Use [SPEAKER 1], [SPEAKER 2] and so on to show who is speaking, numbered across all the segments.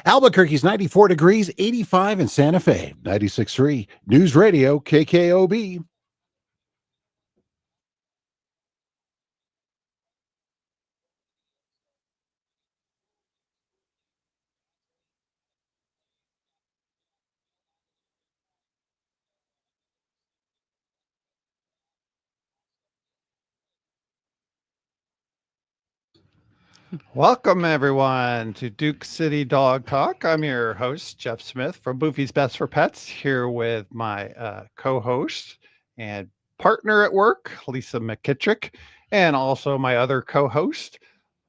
[SPEAKER 1] Albuquerque's 94 degrees, 85 in Santa Fe, 96.3 News Radio, KKOB.
[SPEAKER 2] Welcome, everyone, to Duke City Dog Talk. I'm your host, Jeff Smith from Boofy's Best for Pets, here with my co-host and partner at work, Lisa McKittrick, and also my other co-host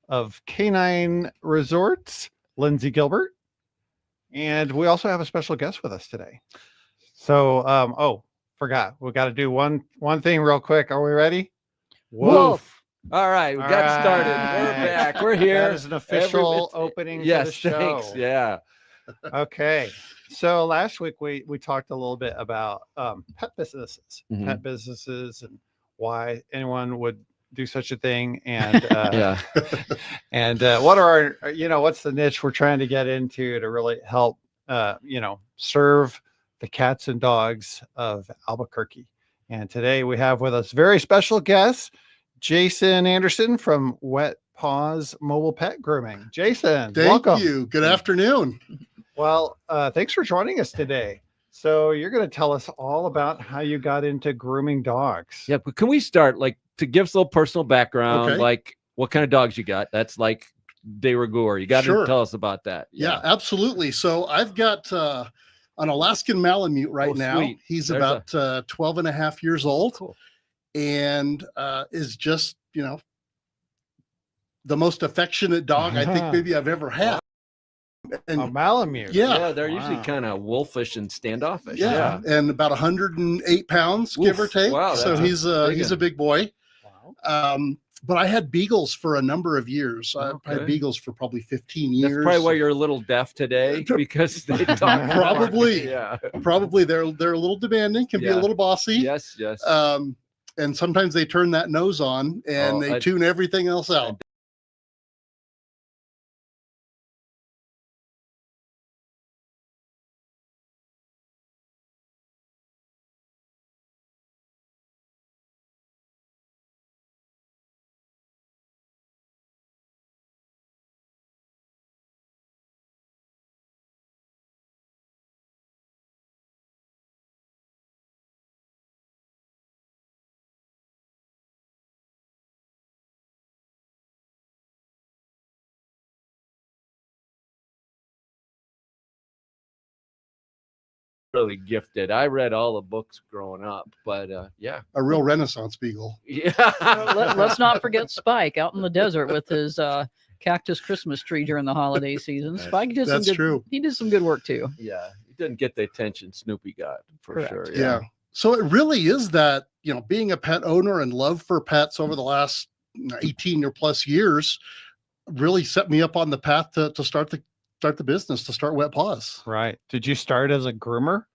[SPEAKER 2] of Canine Resorts, Lindsay Gilbert. And we also have a special guest with us today. So, forgot. We got to do one thing real quick. Are we ready?
[SPEAKER 3] Woof. All right, we got started. We're back. We're here.
[SPEAKER 2] That is an official opening to the show.
[SPEAKER 3] Thanks. Yeah.
[SPEAKER 2] Okay. So last week we talked a little bit about pet businesses, and why anyone would do such a thing, and and what are our, what's the niche we're trying to get into to really help serve the cats and dogs of Albuquerque. And today we have with us very special guest, Jason Anderson from Wet Paws Mobile Pet Grooming. Jason, welcome.
[SPEAKER 4] Thank you. Good afternoon.
[SPEAKER 2] Well, thanks for joining us today. So you're going to tell us all about how you got into grooming dogs.
[SPEAKER 3] Yeah, but can we start, like, to give us a little personal background, like what kind of dogs you got? That's like de rigueur. You got to tell us about that.
[SPEAKER 4] Yeah, absolutely. So I've got an Alaskan Malamute right now.
[SPEAKER 3] Sweet.
[SPEAKER 4] He's about 12 and a half years old.
[SPEAKER 3] Cool.
[SPEAKER 4] And is just, the most affectionate dog I think maybe I've ever had.
[SPEAKER 2] And a Malamute.
[SPEAKER 4] Yeah,
[SPEAKER 3] they're usually kind of wolfish and standoffish.
[SPEAKER 4] Yeah, and about 108 pounds, give or take.
[SPEAKER 3] Wow,
[SPEAKER 4] so he's a big boy.
[SPEAKER 2] Wow.
[SPEAKER 4] But I had beagles for a number of years. I had beagles for probably 15 years.
[SPEAKER 3] That's probably why you're a little deaf today, because they talk.
[SPEAKER 4] Probably.
[SPEAKER 3] Yeah.
[SPEAKER 4] Probably they're a little demanding, can be a little bossy.
[SPEAKER 3] Yes.
[SPEAKER 4] And sometimes they turn that nose on and they tune everything else out.
[SPEAKER 3] Really gifted. I read all the books growing up, but
[SPEAKER 4] a real Renaissance beagle.
[SPEAKER 3] Yeah.
[SPEAKER 5] Let's not forget Spike out in the desert with his cactus Christmas tree during the holiday season. Spike did He did some good work too.
[SPEAKER 3] Yeah, he didn't get the attention Snoopy got for sure.
[SPEAKER 4] Yeah. So it really is that, being a pet owner and love for pets over the last 18 or plus years really set me up on the path to start the business, to start Wet Paws.
[SPEAKER 2] Right. Did you start as a groomer?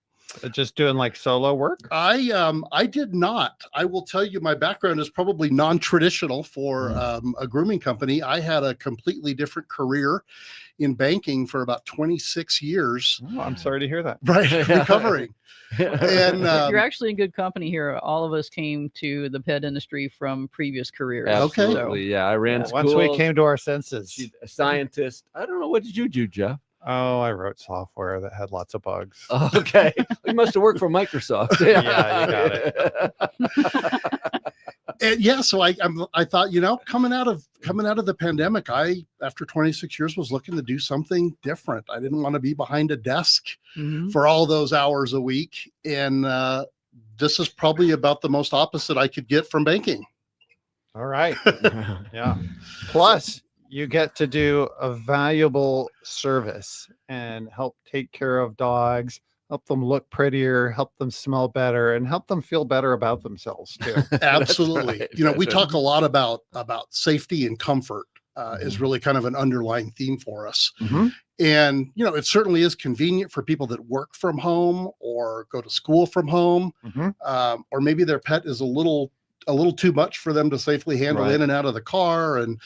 [SPEAKER 2] Just doing like solo work?
[SPEAKER 4] I did not. I will tell you, my background is probably non-traditional for a grooming company. I had a completely different career in banking for about 26 years.
[SPEAKER 2] Oh, I'm sorry to hear that.
[SPEAKER 4] Right. Recovering. And
[SPEAKER 5] you're actually in good company here. All of us came to the pet industry from previous careers.
[SPEAKER 3] Absolutely. So, I ran schools.
[SPEAKER 2] Once we came to our senses.
[SPEAKER 3] She's a scientist. I don't know. What did you do, Jeff?
[SPEAKER 2] Oh, I wrote software that had lots of bugs.
[SPEAKER 3] Oh, okay. You must have worked for Microsoft.
[SPEAKER 2] Yeah, you got it.
[SPEAKER 4] And so I thought, coming out of the pandemic, after 26 years was looking to do something different. I didn't want to be behind a desk for all those hours a week. And this is probably about the most opposite I could get from banking.
[SPEAKER 2] All right. Yeah. Plus, you get to do a valuable service and help take care of dogs, help them look prettier, help them smell better, and help them feel better about themselves too.
[SPEAKER 4] Absolutely. Right. We talk a lot about safety and comfort is really kind of an underlying theme for us. And, it certainly is convenient for people that work from home or go to school from home, or maybe their pet is a little too much for them to safely handle in and out of the car. And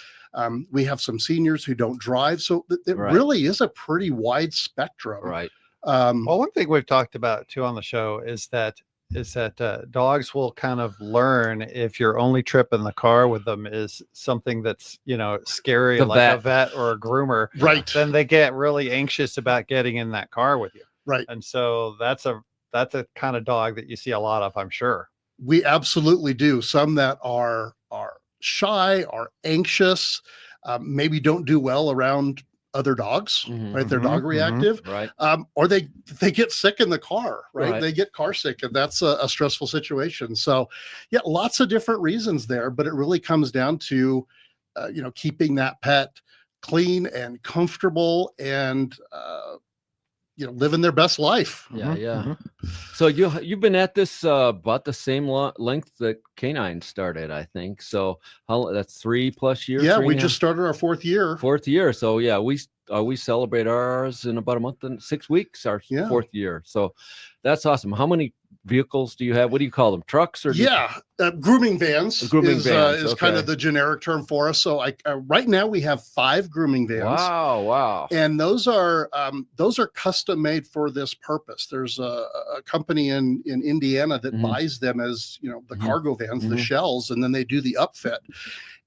[SPEAKER 4] We have some seniors who don't drive. So it really is a pretty wide spectrum.
[SPEAKER 3] Right.
[SPEAKER 2] Well, one thing we've talked about too on the show is that dogs will kind of learn if your only trip in the car with them is something that's, scary, like a vet or a groomer.
[SPEAKER 4] Right.
[SPEAKER 2] Then they get really anxious about getting in that car with you.
[SPEAKER 4] Right.
[SPEAKER 2] And so that's a kind of dog that you see a lot of, I'm sure.
[SPEAKER 4] We absolutely do. Some that are shy, are anxious, maybe don't do well around other dogs, right? They're dog reactive,
[SPEAKER 3] right?
[SPEAKER 4] Or they get sick in the car, right? They get car sick, and that's a stressful situation. So, yeah, lots of different reasons there, but it really comes down to, keeping that pet clean and comfortable and living their best life.
[SPEAKER 3] Yeah. So you've been at this about the same length that Canine started, I think. So that's 3+ years.
[SPEAKER 4] Yeah, we just started our 4th year.
[SPEAKER 3] 4th year. So yeah, we celebrate ours in about a month and 6 weeks. Our 4th year. So that's awesome. How many vehicles do you have? What do you call them? Trucks or
[SPEAKER 4] grooming vans? Is
[SPEAKER 3] okay.
[SPEAKER 4] kind of the generic term for us. So right now we have 5 grooming vans.
[SPEAKER 3] Wow!
[SPEAKER 4] And those are custom made for this purpose. There's a company in Indiana that buys them as the cargo vans, the shells, and then they do the upfit.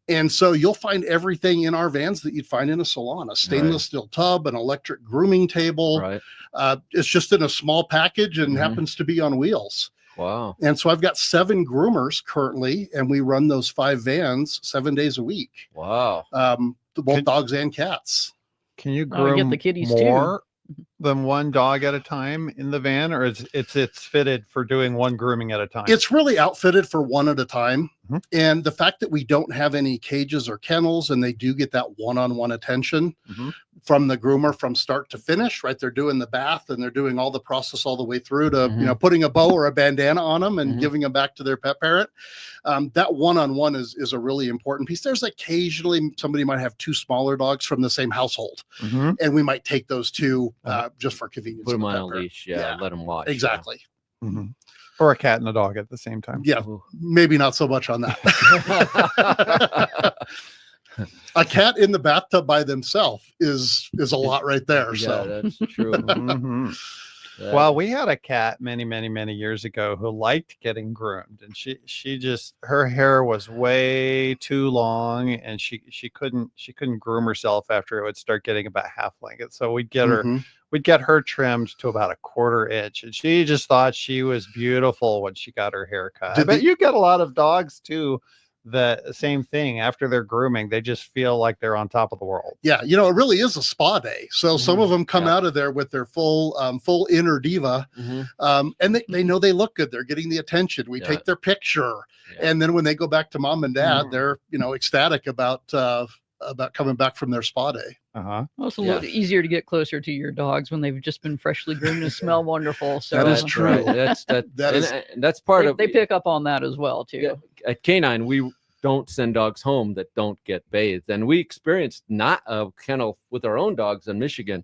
[SPEAKER 4] And so you'll find everything in our vans that you'd find in a salon: a stainless steel tub, an electric grooming table.
[SPEAKER 3] Right.
[SPEAKER 4] It's just in a small package and happens to be on wheels.
[SPEAKER 3] Wow.
[SPEAKER 4] And so I've got 7 groomers currently, and we run those 5 vans 7 days a week.
[SPEAKER 3] Wow.
[SPEAKER 4] Both dogs and cats.
[SPEAKER 2] Can you groom
[SPEAKER 5] get the kitties
[SPEAKER 2] more than one dog at a time in the van, or it's fitted for doing one grooming at a time?
[SPEAKER 4] It's really outfitted for one at a time. And the fact that we don't have any cages or kennels, and they do get that one-on-one attention from the groomer from start to finish, right? They're doing the bath and they're doing all the process all the way through to, putting a bow or a bandana on them and giving them back to their pet parent. That one-on-one is a really important piece. There's occasionally somebody might have 2 smaller dogs from the same household, and we might take those 2 just for convenience.
[SPEAKER 3] Put them on a leash. Yeah. Let them watch.
[SPEAKER 4] Exactly.
[SPEAKER 2] Or a cat and a dog at the same time.
[SPEAKER 4] Yeah, maybe not so much on that. A cat in the bathtub by themselves is a lot right there.
[SPEAKER 3] Yeah, that's true.
[SPEAKER 2] Well, we had a cat many, many, many years ago who liked getting groomed, and her hair was way too long, and she couldn't groom herself after it would start getting about half length. So we'd get her trimmed to about 1/4 inch, and she just thought she was beautiful when she got her hair cut. I bet you get a lot of dogs too. The same thing after their grooming, they just feel like they're on top of the world.
[SPEAKER 4] Yeah, it really is a spa day. So some of them come out of there with their full inner diva, and they know they look good. They're getting the attention. We take their picture, and then when they go back to mom and dad, they're ecstatic about coming back from their spa day.
[SPEAKER 5] Well, it's a little easier to get closer to your dogs when they've just been freshly groomed and smell wonderful. So
[SPEAKER 4] that is true.
[SPEAKER 3] That's part of.
[SPEAKER 5] They pick up on that as well too.
[SPEAKER 3] Yeah. At Canine, we don't send dogs home that don't get bathed, and we experienced not a kennel with our own dogs in Michigan.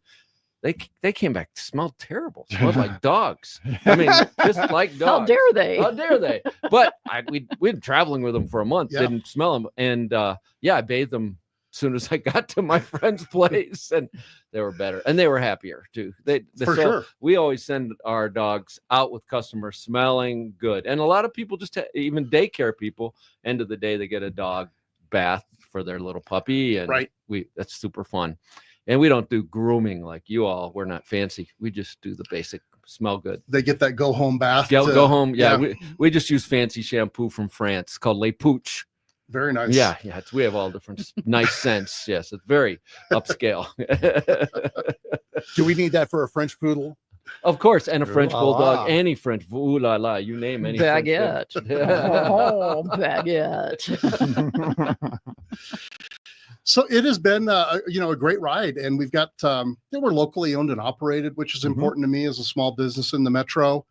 [SPEAKER 3] They came back, smelled terrible, smelled like dogs. I mean, just like dogs.
[SPEAKER 5] How dare they?
[SPEAKER 3] How dare they? But we'd been traveling with them for a month, didn't smell them, and I bathed them as soon as I got to my friend's place, and they were better and they were happier too. Sure. We always send our dogs out with customers smelling good, and a lot of people just even daycare people. End of the day, they get a dog bath for their little puppy, and that's super fun. And we don't do grooming like you all. We're not fancy. We just do the basic smell good.
[SPEAKER 4] They get that go home bath.
[SPEAKER 3] Go home. Yeah. We just use fancy shampoo from France called Le Pooch.
[SPEAKER 4] Very nice.
[SPEAKER 3] Yeah. We have all different nice scents. Yes, it's very upscale.
[SPEAKER 1] Do we need that for a French poodle?
[SPEAKER 3] Of course, and a French bulldog, any French, ooh la la, you name any
[SPEAKER 5] baguette. Oh, baguette.
[SPEAKER 4] So it has been, a great ride, and we've got, we're locally owned and operated, which is important to me as a small business in the metro.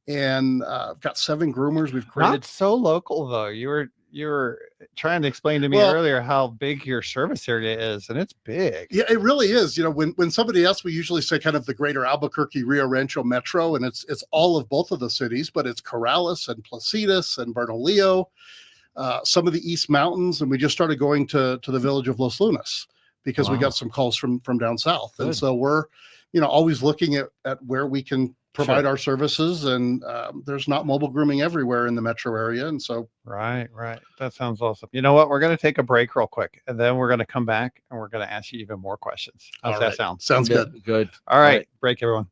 [SPEAKER 4] And I've got 7 groomers. We've created.
[SPEAKER 2] Not so local though. You were trying to explain to me earlier how big your service area is, and it's big.
[SPEAKER 4] Yeah, it really is. When somebody else, we usually say kind of the greater Albuquerque, Rio Rancho metro, and it's all of both of the cities, but it's Corrales and Placitas and Bernalillo. some of the East Mountains, and we just started going to the village of Los Lunas because we got some calls from down south. Good. And so we're, always looking at where we can provide our services, and there's not mobile grooming everywhere in the metro area. And so
[SPEAKER 2] right. That sounds awesome. You know what? We're going to take a break real quick, and then we're going to come back and we're going to ask you even more questions. How's that sound?
[SPEAKER 4] Sounds good.
[SPEAKER 3] Good.
[SPEAKER 2] All right. Break, everyone.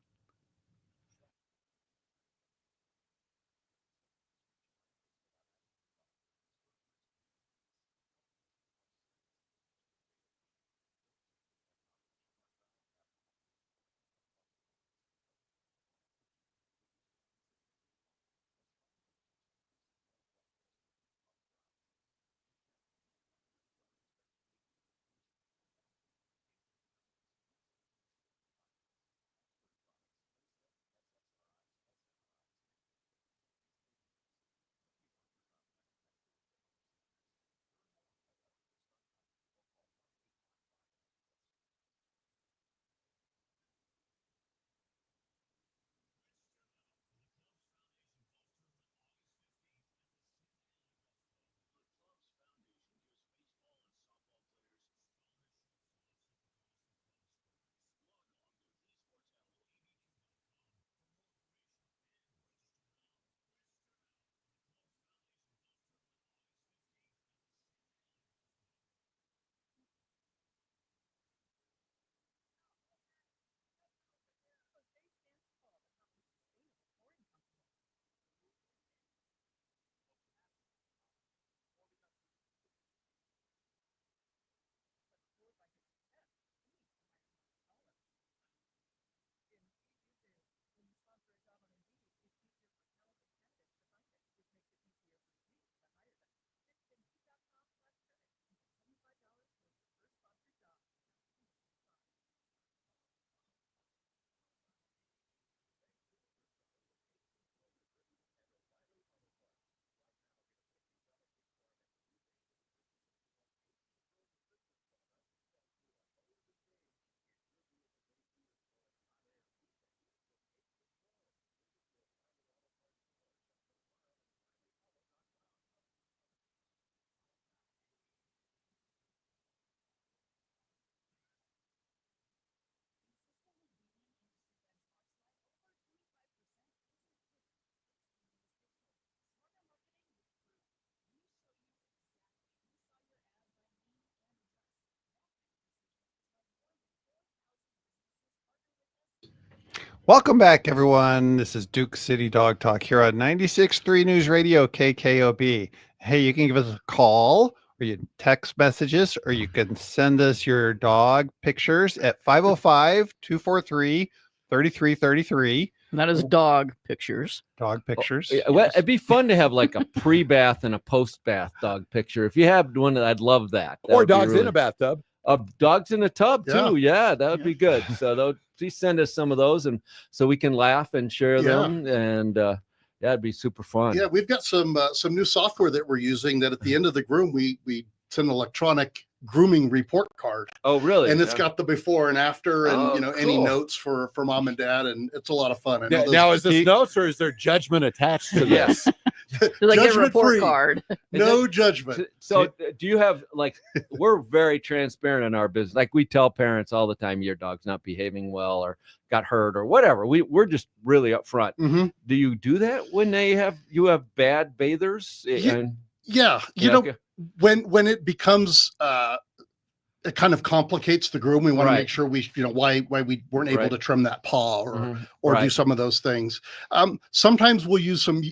[SPEAKER 2] Welcome back, everyone. This is Duke City Dog Talk here on 96.3 News Radio, KKOB. Hey, you can give us a call, or you text messages, or you can send us your dog pictures at 505-243-3333.
[SPEAKER 5] That is dog pictures.
[SPEAKER 2] Dog pictures.
[SPEAKER 3] Well, it'd be fun to have like a pre-bath and a post-bath dog picture. If you have one, I'd love that.
[SPEAKER 6] Or dogs in a bathtub.
[SPEAKER 3] Dogs in a tub too. Yeah, that would be good. So please send us some of those, and so we can laugh and share them. And that'd be super fun.
[SPEAKER 4] Yeah, we've got some new software that we're using that at the end of the groom we send an electronic grooming report card.
[SPEAKER 3] Oh, really?
[SPEAKER 4] And it's got the before and after, and any notes for mom and dad, and it's a lot of fun.
[SPEAKER 6] Now is this notes, or is there judgment attached to this?
[SPEAKER 5] So they get a report card.
[SPEAKER 4] No judgment.
[SPEAKER 3] So do you have, like, we're very transparent in our business. Like, we tell parents all the time, your dog's not behaving well or got hurt or whatever. We're just really upfront.
[SPEAKER 4] Mm-hmm.
[SPEAKER 3] Do you do that when you have bad bathers?
[SPEAKER 4] When it becomes it kind of complicates the groom. We want to make sure why we weren't able to trim that paw or do some of those things. Sometimes we'll use some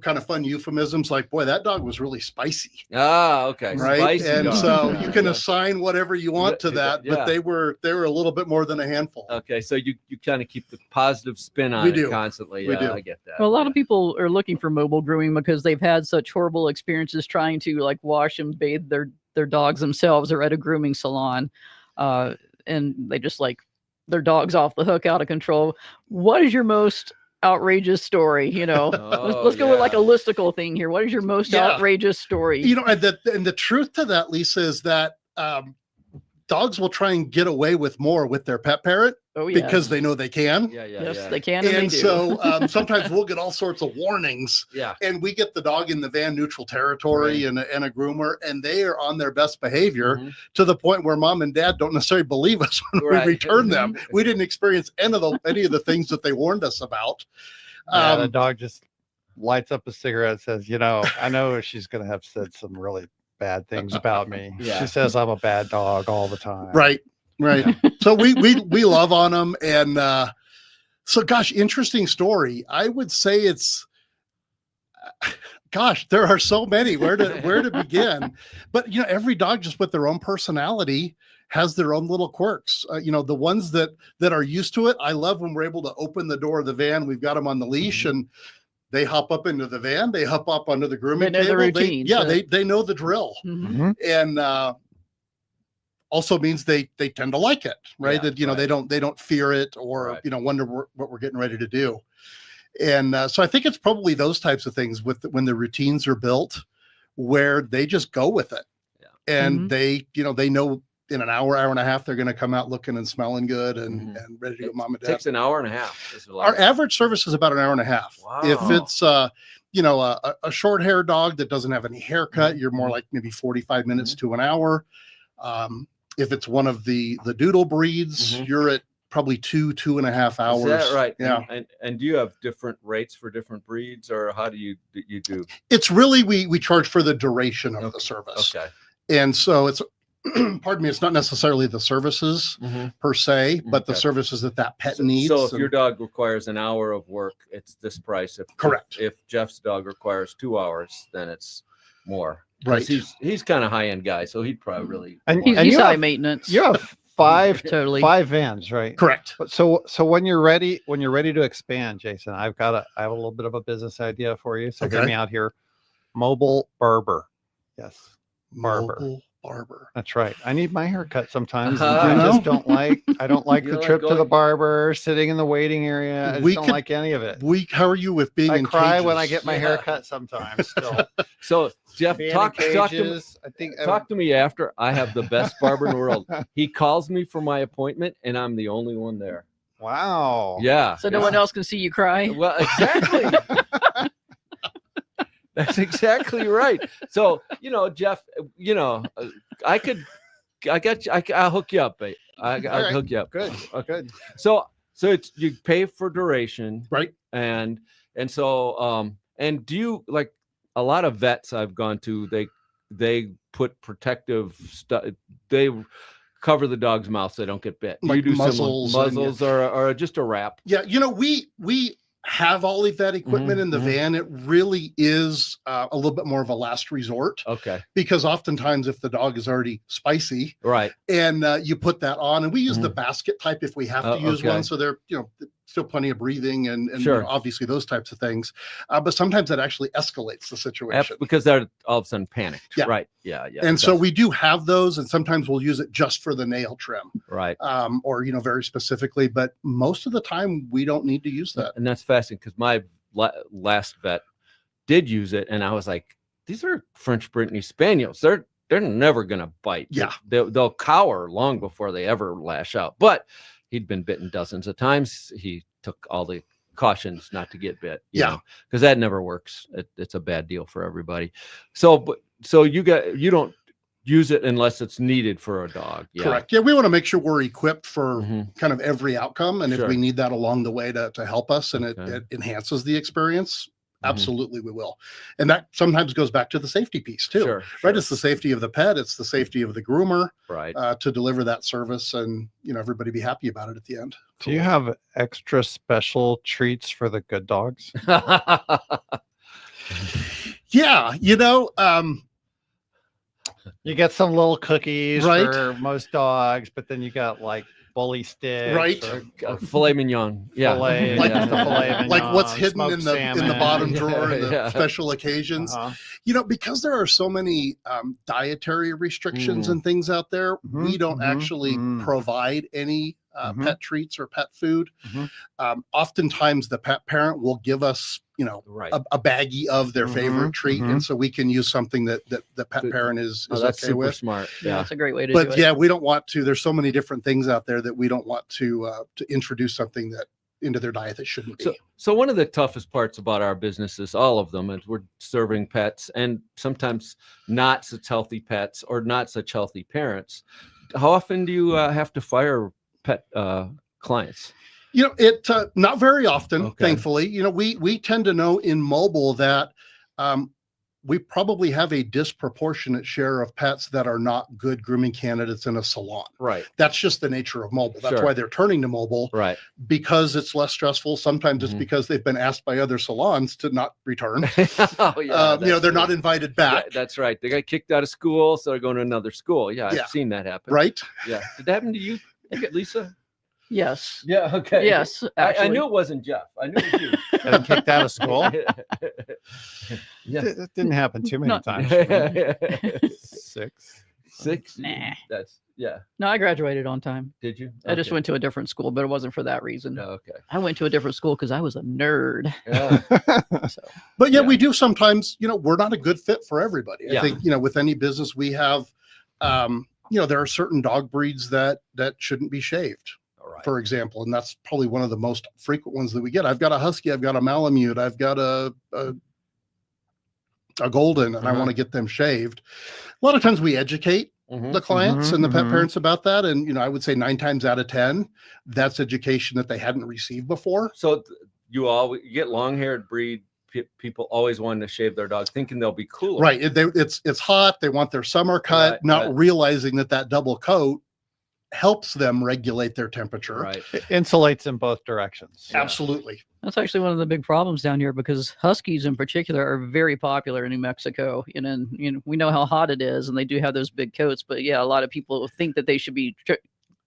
[SPEAKER 4] kind of fun euphemisms like, boy, that dog was really spicy.
[SPEAKER 3] Okay.
[SPEAKER 4] Right.
[SPEAKER 3] Spicy
[SPEAKER 4] and
[SPEAKER 3] dog.
[SPEAKER 4] so you can assign whatever you want to that, but they were a little bit more than a handful.
[SPEAKER 3] Okay. So you kind of keep the positive spin on it constantly.
[SPEAKER 4] We do.
[SPEAKER 3] I get that.
[SPEAKER 5] Well, a lot of people are looking for mobile grooming because they've had such horrible experiences trying to like wash and bathe their dogs themselves or at a grooming salon, and they just like their dog's off the hook, out of control. What is your most outrageous story? Let's go with like a listicle thing here. What is your most outrageous story?
[SPEAKER 4] And the truth to that, Lisa, is that dogs will try and get away with more with their pet parent
[SPEAKER 5] Oh yeah.
[SPEAKER 4] because they know they can.
[SPEAKER 5] Yes, they can. And
[SPEAKER 4] And
[SPEAKER 5] they do.
[SPEAKER 4] so sometimes we'll get all sorts of warnings.
[SPEAKER 3] Yeah.
[SPEAKER 4] And we get the dog in the van, neutral territory, and a groomer, and they are on their best behavior to the point where mom and dad don't necessarily believe us when we return them. We didn't experience any of the things that they warned us about.
[SPEAKER 2] The dog just lights up a cigarette and says, I know she's going to have said some really bad things about me.
[SPEAKER 3] Yeah.
[SPEAKER 2] She says I'm a bad dog all the time.
[SPEAKER 4] Right. So we love on them. And so, gosh, interesting story. I would say it's, gosh, there are so many. Where to begin? But every dog, just with their own personality, has their own little quirks. The ones that are used to it. I love when we're able to open the door of the van. We've got them on the leash, and they hop up into the van. They hop up onto the grooming
[SPEAKER 5] They know
[SPEAKER 4] table.
[SPEAKER 5] the routine.
[SPEAKER 4] They know the drill, and also means they tend to like it, right? That they don't fear it or wonder what we're getting ready to do. And so I think it's probably those types of things when the routines are built, where they just go with it, and they know in an hour and a half they're going to come out looking and smelling good and ready to go, mom and dad.
[SPEAKER 3] It takes an hour and a half.
[SPEAKER 4] Our average service is about an hour and a half.
[SPEAKER 3] Wow.
[SPEAKER 4] If it's a short hair dog that doesn't have any haircut, you're more like maybe 45 minutes to an hour. If it's one of the doodle breeds, you're at probably 2.5 hours.
[SPEAKER 3] Is that right?
[SPEAKER 4] Yeah.
[SPEAKER 3] And do you have different rates for different breeds, or how do you do?
[SPEAKER 4] It's really, we charge for the duration of the service.
[SPEAKER 3] Okay.
[SPEAKER 4] And so it's, pardon me, it's not necessarily the services per se, but the services that pet needs.
[SPEAKER 3] So if your dog requires an hour of work, it's this price.
[SPEAKER 4] Correct.
[SPEAKER 3] If Jeff's dog requires 2 hours, then it's more.
[SPEAKER 4] Right.
[SPEAKER 3] He's kind of high end guy, so he'd probably really.
[SPEAKER 5] He's high maintenance.
[SPEAKER 2] You have five
[SPEAKER 5] Totally.
[SPEAKER 2] vans, right?
[SPEAKER 4] Correct.
[SPEAKER 2] So when you're ready to expand, Jason, I have a little bit of a business idea for you. So hear me out here. Mobile barber. Yes. Barber.
[SPEAKER 4] Mobile barber.
[SPEAKER 2] That's right. I need my hair cut sometimes.
[SPEAKER 4] I
[SPEAKER 2] just don't like
[SPEAKER 3] You
[SPEAKER 2] the
[SPEAKER 3] like
[SPEAKER 2] trip to the
[SPEAKER 3] going-
[SPEAKER 2] barber, sitting in the waiting area. I just don't like any of it.
[SPEAKER 4] How are you with being
[SPEAKER 2] I
[SPEAKER 4] in
[SPEAKER 2] cry
[SPEAKER 4] cages?
[SPEAKER 2] when I get my hair cut sometimes still.
[SPEAKER 3] So Jeff,
[SPEAKER 2] Being in
[SPEAKER 3] talk to me.
[SPEAKER 2] cages, I think
[SPEAKER 3] Talk to me after. I have the best barber in the world. He calls me for my appointment, and I'm the only one there.
[SPEAKER 2] Wow.
[SPEAKER 3] Yeah.
[SPEAKER 5] So no one else can see you cry.
[SPEAKER 3] Well, exactly. That's exactly right. So, Jeff, I'll hook you up, babe. I'll hook you up.
[SPEAKER 2] Good.
[SPEAKER 3] Okay.
[SPEAKER 2] Good.
[SPEAKER 3] So it's you pay for duration,
[SPEAKER 4] Right.
[SPEAKER 3] And so and do you, like, a lot of vets I've gone to, they put protective stuff, they cover the dog's mouth so they don't get bit.
[SPEAKER 4] Like
[SPEAKER 3] you do
[SPEAKER 4] muzzles
[SPEAKER 3] muzzles or just a wrap.
[SPEAKER 4] Yeah, we have all of that equipment in the van. It really is a little bit more of a last resort.
[SPEAKER 3] Okay.
[SPEAKER 4] Because oftentimes if the dog is already spicy,
[SPEAKER 3] Right.
[SPEAKER 4] and you put that on, and we use the basket type if we have to use one, so they're still plenty of breathing and
[SPEAKER 3] Sure.
[SPEAKER 4] obviously those types of things. But sometimes that actually escalates the situation.
[SPEAKER 3] Because they're all of a sudden panicked.
[SPEAKER 4] Yeah.
[SPEAKER 3] Right. Yeah.
[SPEAKER 4] And so we do have those, and sometimes we'll use it just for the nail trim,
[SPEAKER 3] right.
[SPEAKER 4] or very specifically. But most of the time, we don't need to use that.
[SPEAKER 3] And that's fascinating because my last vet did use it, and I was like, "These are French Brittany Spaniels. They're never gonna bite.
[SPEAKER 4] Yeah,
[SPEAKER 3] they'll cower long before they ever lash out." But he'd been bitten dozens of times. He took all the cautions not to get bit. Because that never works. It's a bad deal for everybody. So you don't use it unless it's needed for a dog. Yeah.
[SPEAKER 4] Correct. Yeah, we want to make sure we're equipped for
[SPEAKER 3] Mhm.
[SPEAKER 4] kind of every outcome, and
[SPEAKER 3] Sure.
[SPEAKER 4] if we need that along the way to help us, and
[SPEAKER 3] Okay.
[SPEAKER 4] it enhances the experience,
[SPEAKER 3] Mhm.
[SPEAKER 4] absolutely we will. And that sometimes goes back to the safety piece too.
[SPEAKER 3] Sure.
[SPEAKER 4] Right, it's the safety of the pet, it's the safety of the groomer,
[SPEAKER 3] Right.
[SPEAKER 4] to deliver that service, and everybody be happy about it at the end.
[SPEAKER 2] Do you have extra special treats for the good dogs?
[SPEAKER 4] Yeah,
[SPEAKER 2] You get some little cookies
[SPEAKER 4] Right.
[SPEAKER 2] for most dogs, but then you got like bully sticks,
[SPEAKER 4] Right.
[SPEAKER 2] or
[SPEAKER 3] Filet mignon. Yeah.
[SPEAKER 2] Filet,
[SPEAKER 4] Like-
[SPEAKER 2] just the filet
[SPEAKER 4] like what's
[SPEAKER 2] mignon,
[SPEAKER 4] hidden
[SPEAKER 2] smoked
[SPEAKER 4] in the
[SPEAKER 2] salmon.
[SPEAKER 4] bottom drawer in the
[SPEAKER 3] Yeah.
[SPEAKER 4] special occasions.
[SPEAKER 2] Uh-huh.
[SPEAKER 4] Because there are so many dietary restrictions
[SPEAKER 3] Mhm.
[SPEAKER 4] and things out there, we
[SPEAKER 2] Mhm,
[SPEAKER 4] don't
[SPEAKER 2] mhm,
[SPEAKER 4] actually
[SPEAKER 2] mhm.
[SPEAKER 4] provide any
[SPEAKER 2] Mhm.
[SPEAKER 4] pet treats or pet food.
[SPEAKER 2] Mhm.
[SPEAKER 4] Oftentimes the pet parent will give us
[SPEAKER 3] Right.
[SPEAKER 4] a baggie of their favorite treat, and so we can use something that the pet
[SPEAKER 3] Good.
[SPEAKER 4] parent is
[SPEAKER 3] That's
[SPEAKER 4] okay
[SPEAKER 3] super
[SPEAKER 4] with.
[SPEAKER 3] smart.
[SPEAKER 5] Yeah,
[SPEAKER 3] Yeah.
[SPEAKER 5] that's a great way to do
[SPEAKER 4] But
[SPEAKER 5] it.
[SPEAKER 4] yeah, we don't want to. There's so many different things out there that we don't want to introduce something that into their diet that shouldn't be.
[SPEAKER 3] So one of the toughest parts about our business is all of them, is we're serving pets and sometimes not such healthy pets or not such healthy parents. How often do you have to fire pet clients?
[SPEAKER 4] It not very often,
[SPEAKER 3] Okay.
[SPEAKER 4] thankfully. We tend to know in mobile that we probably have a disproportionate share of pets that are not good grooming candidates in a salon.
[SPEAKER 3] Right.
[SPEAKER 4] That's just the nature of mobile. That's
[SPEAKER 3] Sure.
[SPEAKER 4] why they're turning to mobile.
[SPEAKER 3] Right.
[SPEAKER 4] Because it's less stressful. Sometimes it's
[SPEAKER 3] Mhm.
[SPEAKER 4] because they've been asked by other salons to not return.
[SPEAKER 3] Oh, yeah,
[SPEAKER 4] they're
[SPEAKER 3] that's
[SPEAKER 4] not
[SPEAKER 3] true.
[SPEAKER 4] invited
[SPEAKER 3] Yeah,
[SPEAKER 4] back.
[SPEAKER 3] that's right. They got kicked out of school, so they're going to another school. Yeah,
[SPEAKER 4] Yeah.
[SPEAKER 3] I've seen that happen.
[SPEAKER 4] Right?
[SPEAKER 3] Yeah. Did that happen to you, Lisa?
[SPEAKER 5] Yes.
[SPEAKER 3] Yeah. Okay.
[SPEAKER 5] Yes.
[SPEAKER 3] I
[SPEAKER 5] Actually.
[SPEAKER 3] knew it wasn't Jeff. I knew it was you.
[SPEAKER 2] Getting kicked out of school.
[SPEAKER 3] Yeah.
[SPEAKER 2] It didn't happen too many
[SPEAKER 5] No.
[SPEAKER 2] times. For me. 6.
[SPEAKER 3] 6.
[SPEAKER 5] Nah.
[SPEAKER 3] That's yeah.
[SPEAKER 5] No, I graduated on time.
[SPEAKER 3] Did you?
[SPEAKER 5] I just
[SPEAKER 3] Okay.
[SPEAKER 5] went to a different school, but it wasn't for that reason.
[SPEAKER 3] Oh, okay.
[SPEAKER 5] I went to a different school because I was a nerd.
[SPEAKER 3] Yeah.
[SPEAKER 5] So
[SPEAKER 4] But yeah,
[SPEAKER 3] Yeah.
[SPEAKER 4] we do sometimes, we're not a good fit for everybody. I
[SPEAKER 3] Yeah.
[SPEAKER 4] think, with any business we have, there are certain dog breeds that shouldn't be shaved,
[SPEAKER 3] All right.
[SPEAKER 4] for example. And that's probably one of the most frequent ones that we get. I've got a Husky, I've got a Malamute, I've got a Golden, and I
[SPEAKER 3] Uh-huh.
[SPEAKER 4] want to get them shaved. A lot of times we educate
[SPEAKER 3] Mhm.
[SPEAKER 4] the clients
[SPEAKER 2] Mhm,
[SPEAKER 4] and the pet
[SPEAKER 2] mhm.
[SPEAKER 4] parents about that. And, I would say 9 times out of 10, that's education that they hadn't received before.
[SPEAKER 3] So you get long-haired breed people always wanting to shave their dog, thinking they'll be cooler.
[SPEAKER 4] Right. It's hot. They want their summer cut,
[SPEAKER 3] Right,
[SPEAKER 4] not
[SPEAKER 3] right.
[SPEAKER 4] realizing that double coat helps them regulate their temperature.
[SPEAKER 3] Right.
[SPEAKER 2] It insulates in both directions.
[SPEAKER 3] Yeah.
[SPEAKER 4] Absolutely.
[SPEAKER 5] that's actually one of the big problems down here because Huskies in particular are very popular in New Mexico. And we know how hot it is, and they do have those big coats. But yeah, a lot of people think that they should be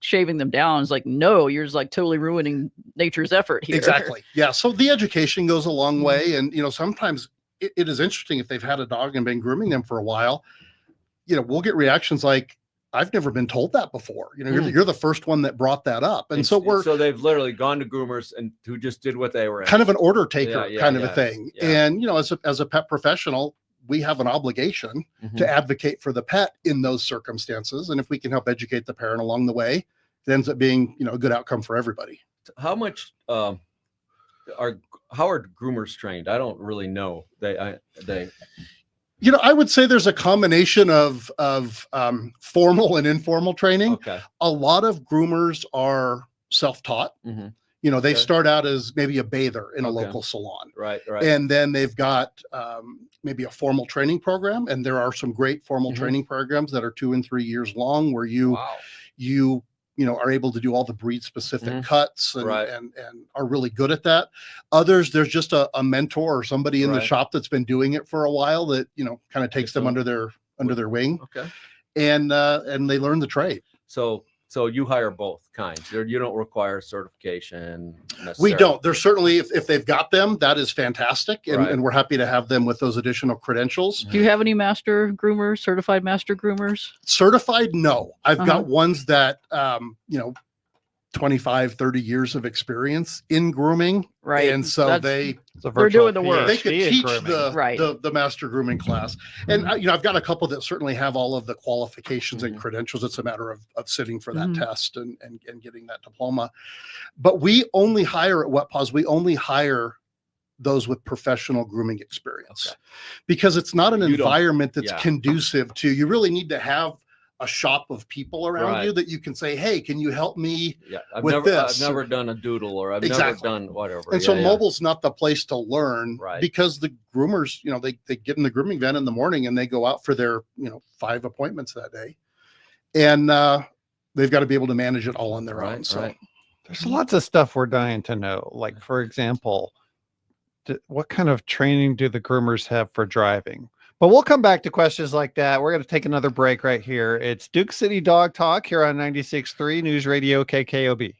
[SPEAKER 5] shaving them down. It's like, no, you're just like totally ruining nature's effort here.
[SPEAKER 4] Exactly. Yeah. So the education goes a long
[SPEAKER 5] Mhm.
[SPEAKER 4] way. And, sometimes it is interesting if they've had a dog and been grooming them for a while, we'll get reactions like, I've never been told that before. You're the first one that brought that up. And so we're
[SPEAKER 3] so they've literally gone to groomers and who just did what they were
[SPEAKER 4] kind of an order taker
[SPEAKER 3] Yeah,
[SPEAKER 4] kind of a
[SPEAKER 3] yeah,
[SPEAKER 4] thing.
[SPEAKER 3] yeah.
[SPEAKER 4] And, as a pet professional, we have an obligation
[SPEAKER 3] Mhm.
[SPEAKER 4] to advocate for the pet in those circumstances. And if we can help educate the parent along the way, it ends up being, a good outcome for everybody.
[SPEAKER 3] How much how are groomers trained? I don't really know. They
[SPEAKER 4] I would say there's a combination of formal and informal training.
[SPEAKER 3] okay.
[SPEAKER 4] A lot of groomers are self-taught.
[SPEAKER 3] Mhm.
[SPEAKER 4] They
[SPEAKER 3] Okay.
[SPEAKER 4] start out as maybe a bather in a
[SPEAKER 3] Okay.
[SPEAKER 4] local salon.
[SPEAKER 3] Right.
[SPEAKER 4] And then they've got maybe a formal training program. And there are some great formal
[SPEAKER 3] Mhm.
[SPEAKER 4] training programs that are 2 and 3 years long where you
[SPEAKER 3] Wow.
[SPEAKER 4] are able to do all the breed specific
[SPEAKER 3] Mhm.
[SPEAKER 4] cuts and,
[SPEAKER 3] Right.
[SPEAKER 4] and are really good at that. Others, there's just a mentor or somebody in the
[SPEAKER 3] Right.
[SPEAKER 4] shop that's been doing it for a while that, kind of takes them
[SPEAKER 3] Excellent.
[SPEAKER 4] under their wing
[SPEAKER 3] Okay.
[SPEAKER 4] and they learn the trade.
[SPEAKER 3] So you hire both kinds. You don't require certification.
[SPEAKER 4] We
[SPEAKER 3] necessarily.
[SPEAKER 4] don't. There's certainly, if they've got them, that is fantastic. And,
[SPEAKER 3] Right.
[SPEAKER 4] and we're happy to have them with those additional credentials.
[SPEAKER 5] Do you have any master groomers, certified master groomers?
[SPEAKER 4] Certified, no. I've
[SPEAKER 5] Uh-huh.
[SPEAKER 4] got ones that, 25, 30 years of experience in grooming.
[SPEAKER 5] Right.
[SPEAKER 4] And so
[SPEAKER 5] That's-
[SPEAKER 4] they
[SPEAKER 2] It's a
[SPEAKER 5] They're
[SPEAKER 2] virtual
[SPEAKER 5] doing the work.
[SPEAKER 4] they could
[SPEAKER 2] PhD in
[SPEAKER 4] teach
[SPEAKER 2] grooming.
[SPEAKER 5] Right.
[SPEAKER 4] the master grooming class. And I've got a couple that certainly have all of the qualifications and
[SPEAKER 3] Mhm.
[SPEAKER 4] credentials. It's a matter of sitting for that
[SPEAKER 5] Mhm.
[SPEAKER 4] test and getting that diploma. But we only hire at Wet Paws, we only hire those with professional grooming experience
[SPEAKER 3] Okay.
[SPEAKER 4] because it's not an
[SPEAKER 3] You don't-
[SPEAKER 4] environment that's
[SPEAKER 3] yeah.
[SPEAKER 4] conducive to, you really need to have a shop of people around
[SPEAKER 3] Right.
[SPEAKER 4] you that you can say, hey, can you help me?
[SPEAKER 3] Yeah. I've
[SPEAKER 4] with
[SPEAKER 3] never
[SPEAKER 4] this.
[SPEAKER 3] done a doodle or I've
[SPEAKER 4] Exactly.
[SPEAKER 3] never done whatever.
[SPEAKER 4] And so
[SPEAKER 3] Yeah, yeah.
[SPEAKER 4] mobile's not the place to learn
[SPEAKER 3] Right.
[SPEAKER 4] because the groomers, they get in the grooming van in the morning and they go out for their, 5 appointments that day. And they've got to be able to manage it all on their own.
[SPEAKER 3] Right.
[SPEAKER 4] So
[SPEAKER 3] Right.
[SPEAKER 2] There's lots of stuff we're dying to know. Like, for example, what kind of training do the groomers have for driving? But we'll come back to questions like that. We're going to take another break right here. It's Duke City Dog Talk here on 96.3 News Radio KKOB.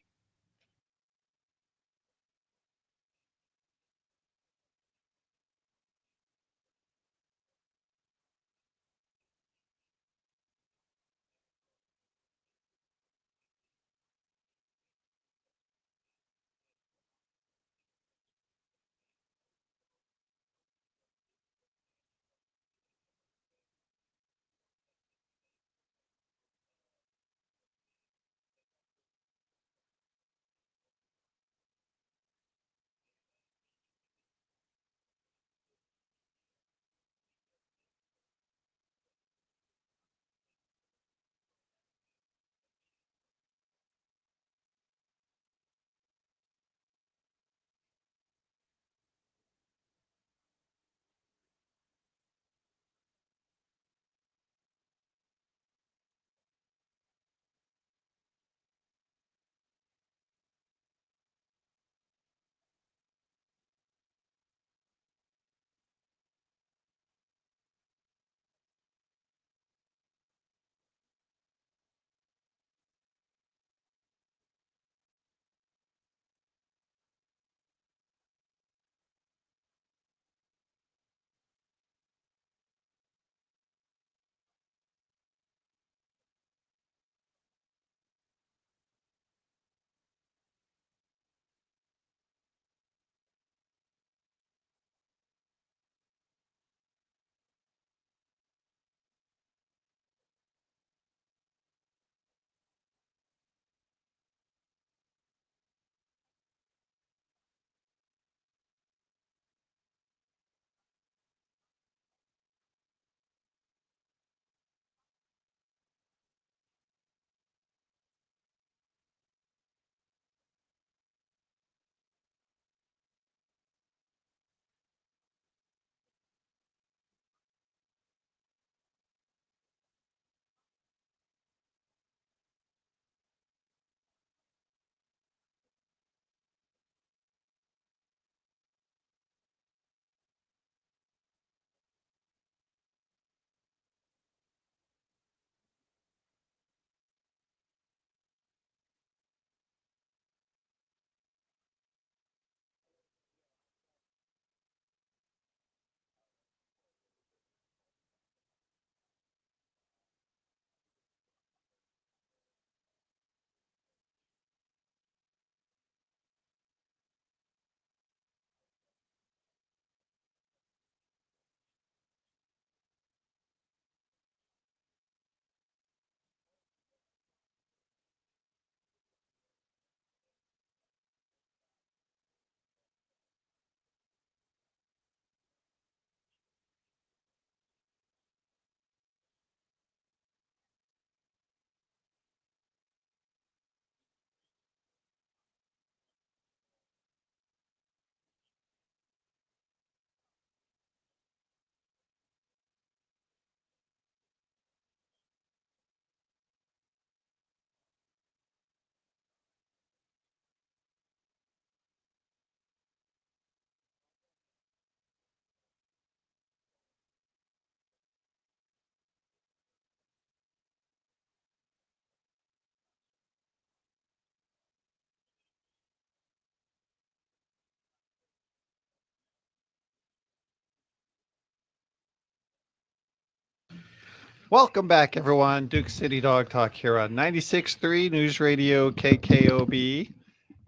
[SPEAKER 2] Welcome back, everyone. Duke City Dog Talk here on 96.3 News Radio KKOB.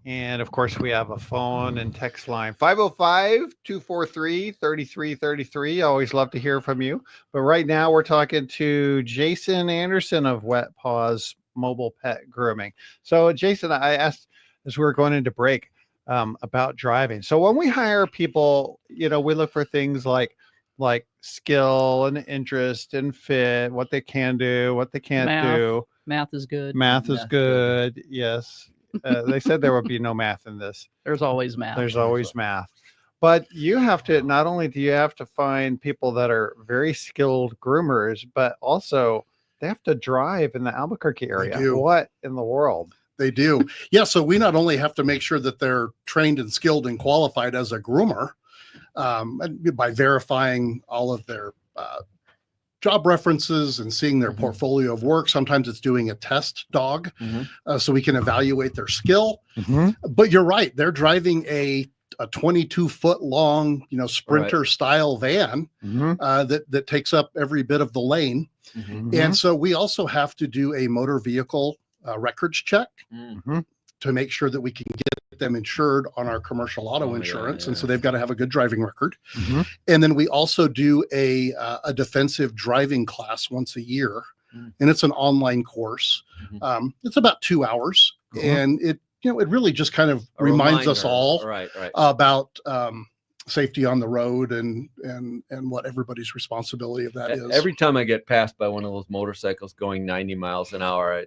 [SPEAKER 2] And of course, we have a phone and text line 505-243-3333. Always love to hear from you. But right now, we're talking to Jason Anderson of Wet Paws Mobile Pet Grooming. So, Jason, I asked as we were going into break about driving. So, when we hire people, we look for things like skill and interest and fit, what they can do, what they can't do.
[SPEAKER 5] Math is good.
[SPEAKER 2] Math is good. Yes. They said there would be no math in this.
[SPEAKER 5] There's always math.
[SPEAKER 2] There's always math. But you have to, not only do you have to find people that are very skilled groomers, but also they have to drive in the Albuquerque area. What in the world?
[SPEAKER 4] They do. Yeah. So we not only have to make sure that they're trained and skilled and qualified as a groomer, by verifying all of their job references and seeing their portfolio of work. Sometimes it's doing a test dog, so we can evaluate their skill. But you're right; they're driving a 22-foot long, Sprinter style van that takes up every bit of the lane. And so we also have to do a motor vehicle records check to make sure that we can get them insured on our commercial auto insurance. And so they've got to have a good driving record. And then we also do a defensive driving class once a year. And it's an online course. It's about 2 hours. And it really just kind of reminds us all about safety on the road and what everybody's responsibility of that is.
[SPEAKER 3] Every time I get passed by one of those motorcycles going 90 miles an hour,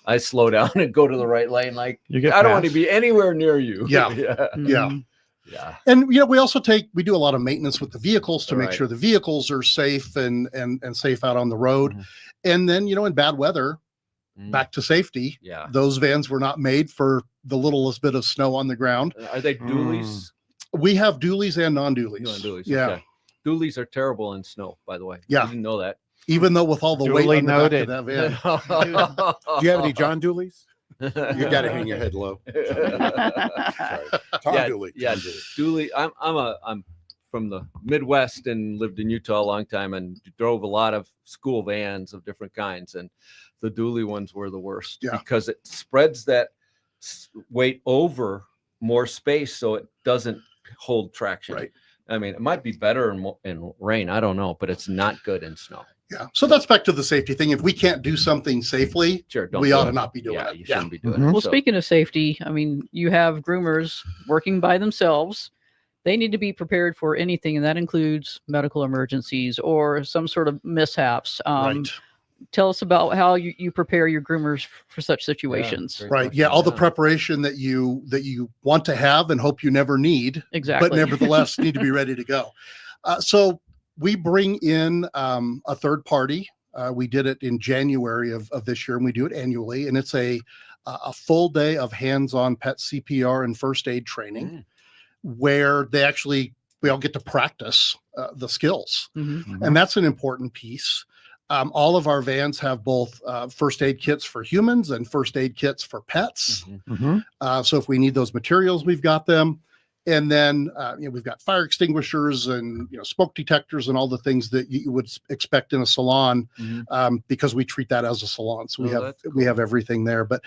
[SPEAKER 3] I slow down and go to the right lane. Like, I don't want to be anywhere near you.
[SPEAKER 4] Yeah. And we also we do a lot of maintenance with the vehicles to make sure the vehicles are safe and safe out on the road. And then, in bad weather, back to safety. Yeah. Those vans were not made for the littlest bit of snow on the ground.
[SPEAKER 3] Are they dualies?
[SPEAKER 4] We have dualies and non-dualies.
[SPEAKER 3] Yeah. Okay. Dualies are terrible in snow, by the way.
[SPEAKER 4] Yeah.
[SPEAKER 3] You didn't know that.
[SPEAKER 4] Even though with all the weight on the back of that van.
[SPEAKER 1] Do you have any John Dooley's? You got to hang your head low. Sorry. Tom Dooley.
[SPEAKER 3] Yeah, Dooley. I'm from the Midwest and lived in Utah a long time and drove a lot of school vans of different kinds. And the Dooley ones were the worst because it spreads that weight over more space so it doesn't hold traction.
[SPEAKER 4] Right.
[SPEAKER 3] I mean, it might be better in rain. I don't know, but it's not good in snow.
[SPEAKER 4] Yeah. So that's back to the safety thing. If we can't do something safely, we ought to not be doing it.
[SPEAKER 3] You shouldn't be doing it.
[SPEAKER 5] Well, speaking of safety, I mean, you have groomers working by themselves. They need to be prepared for anything, and that includes medical emergencies or some sort of mishaps. Tell us about how you prepare your groomers for such situations.
[SPEAKER 4] Yeah. All the preparation that you want to have and hope you never need, but nevertheless need to be ready to go. So we bring in a third party. We did it in January of this year, and we do it annually. And it's a full day of hands-on pet CPR and first aid training, where we all get to practice the skills. And that's an important piece. All of our vans have both first aid kits for humans and first aid kits for pets. So if we need those materials, we've got them. And then we've got fire extinguishers and smoke detectors and all the things that you would expect in a salon, because we treat that as a salon. So we have everything there. But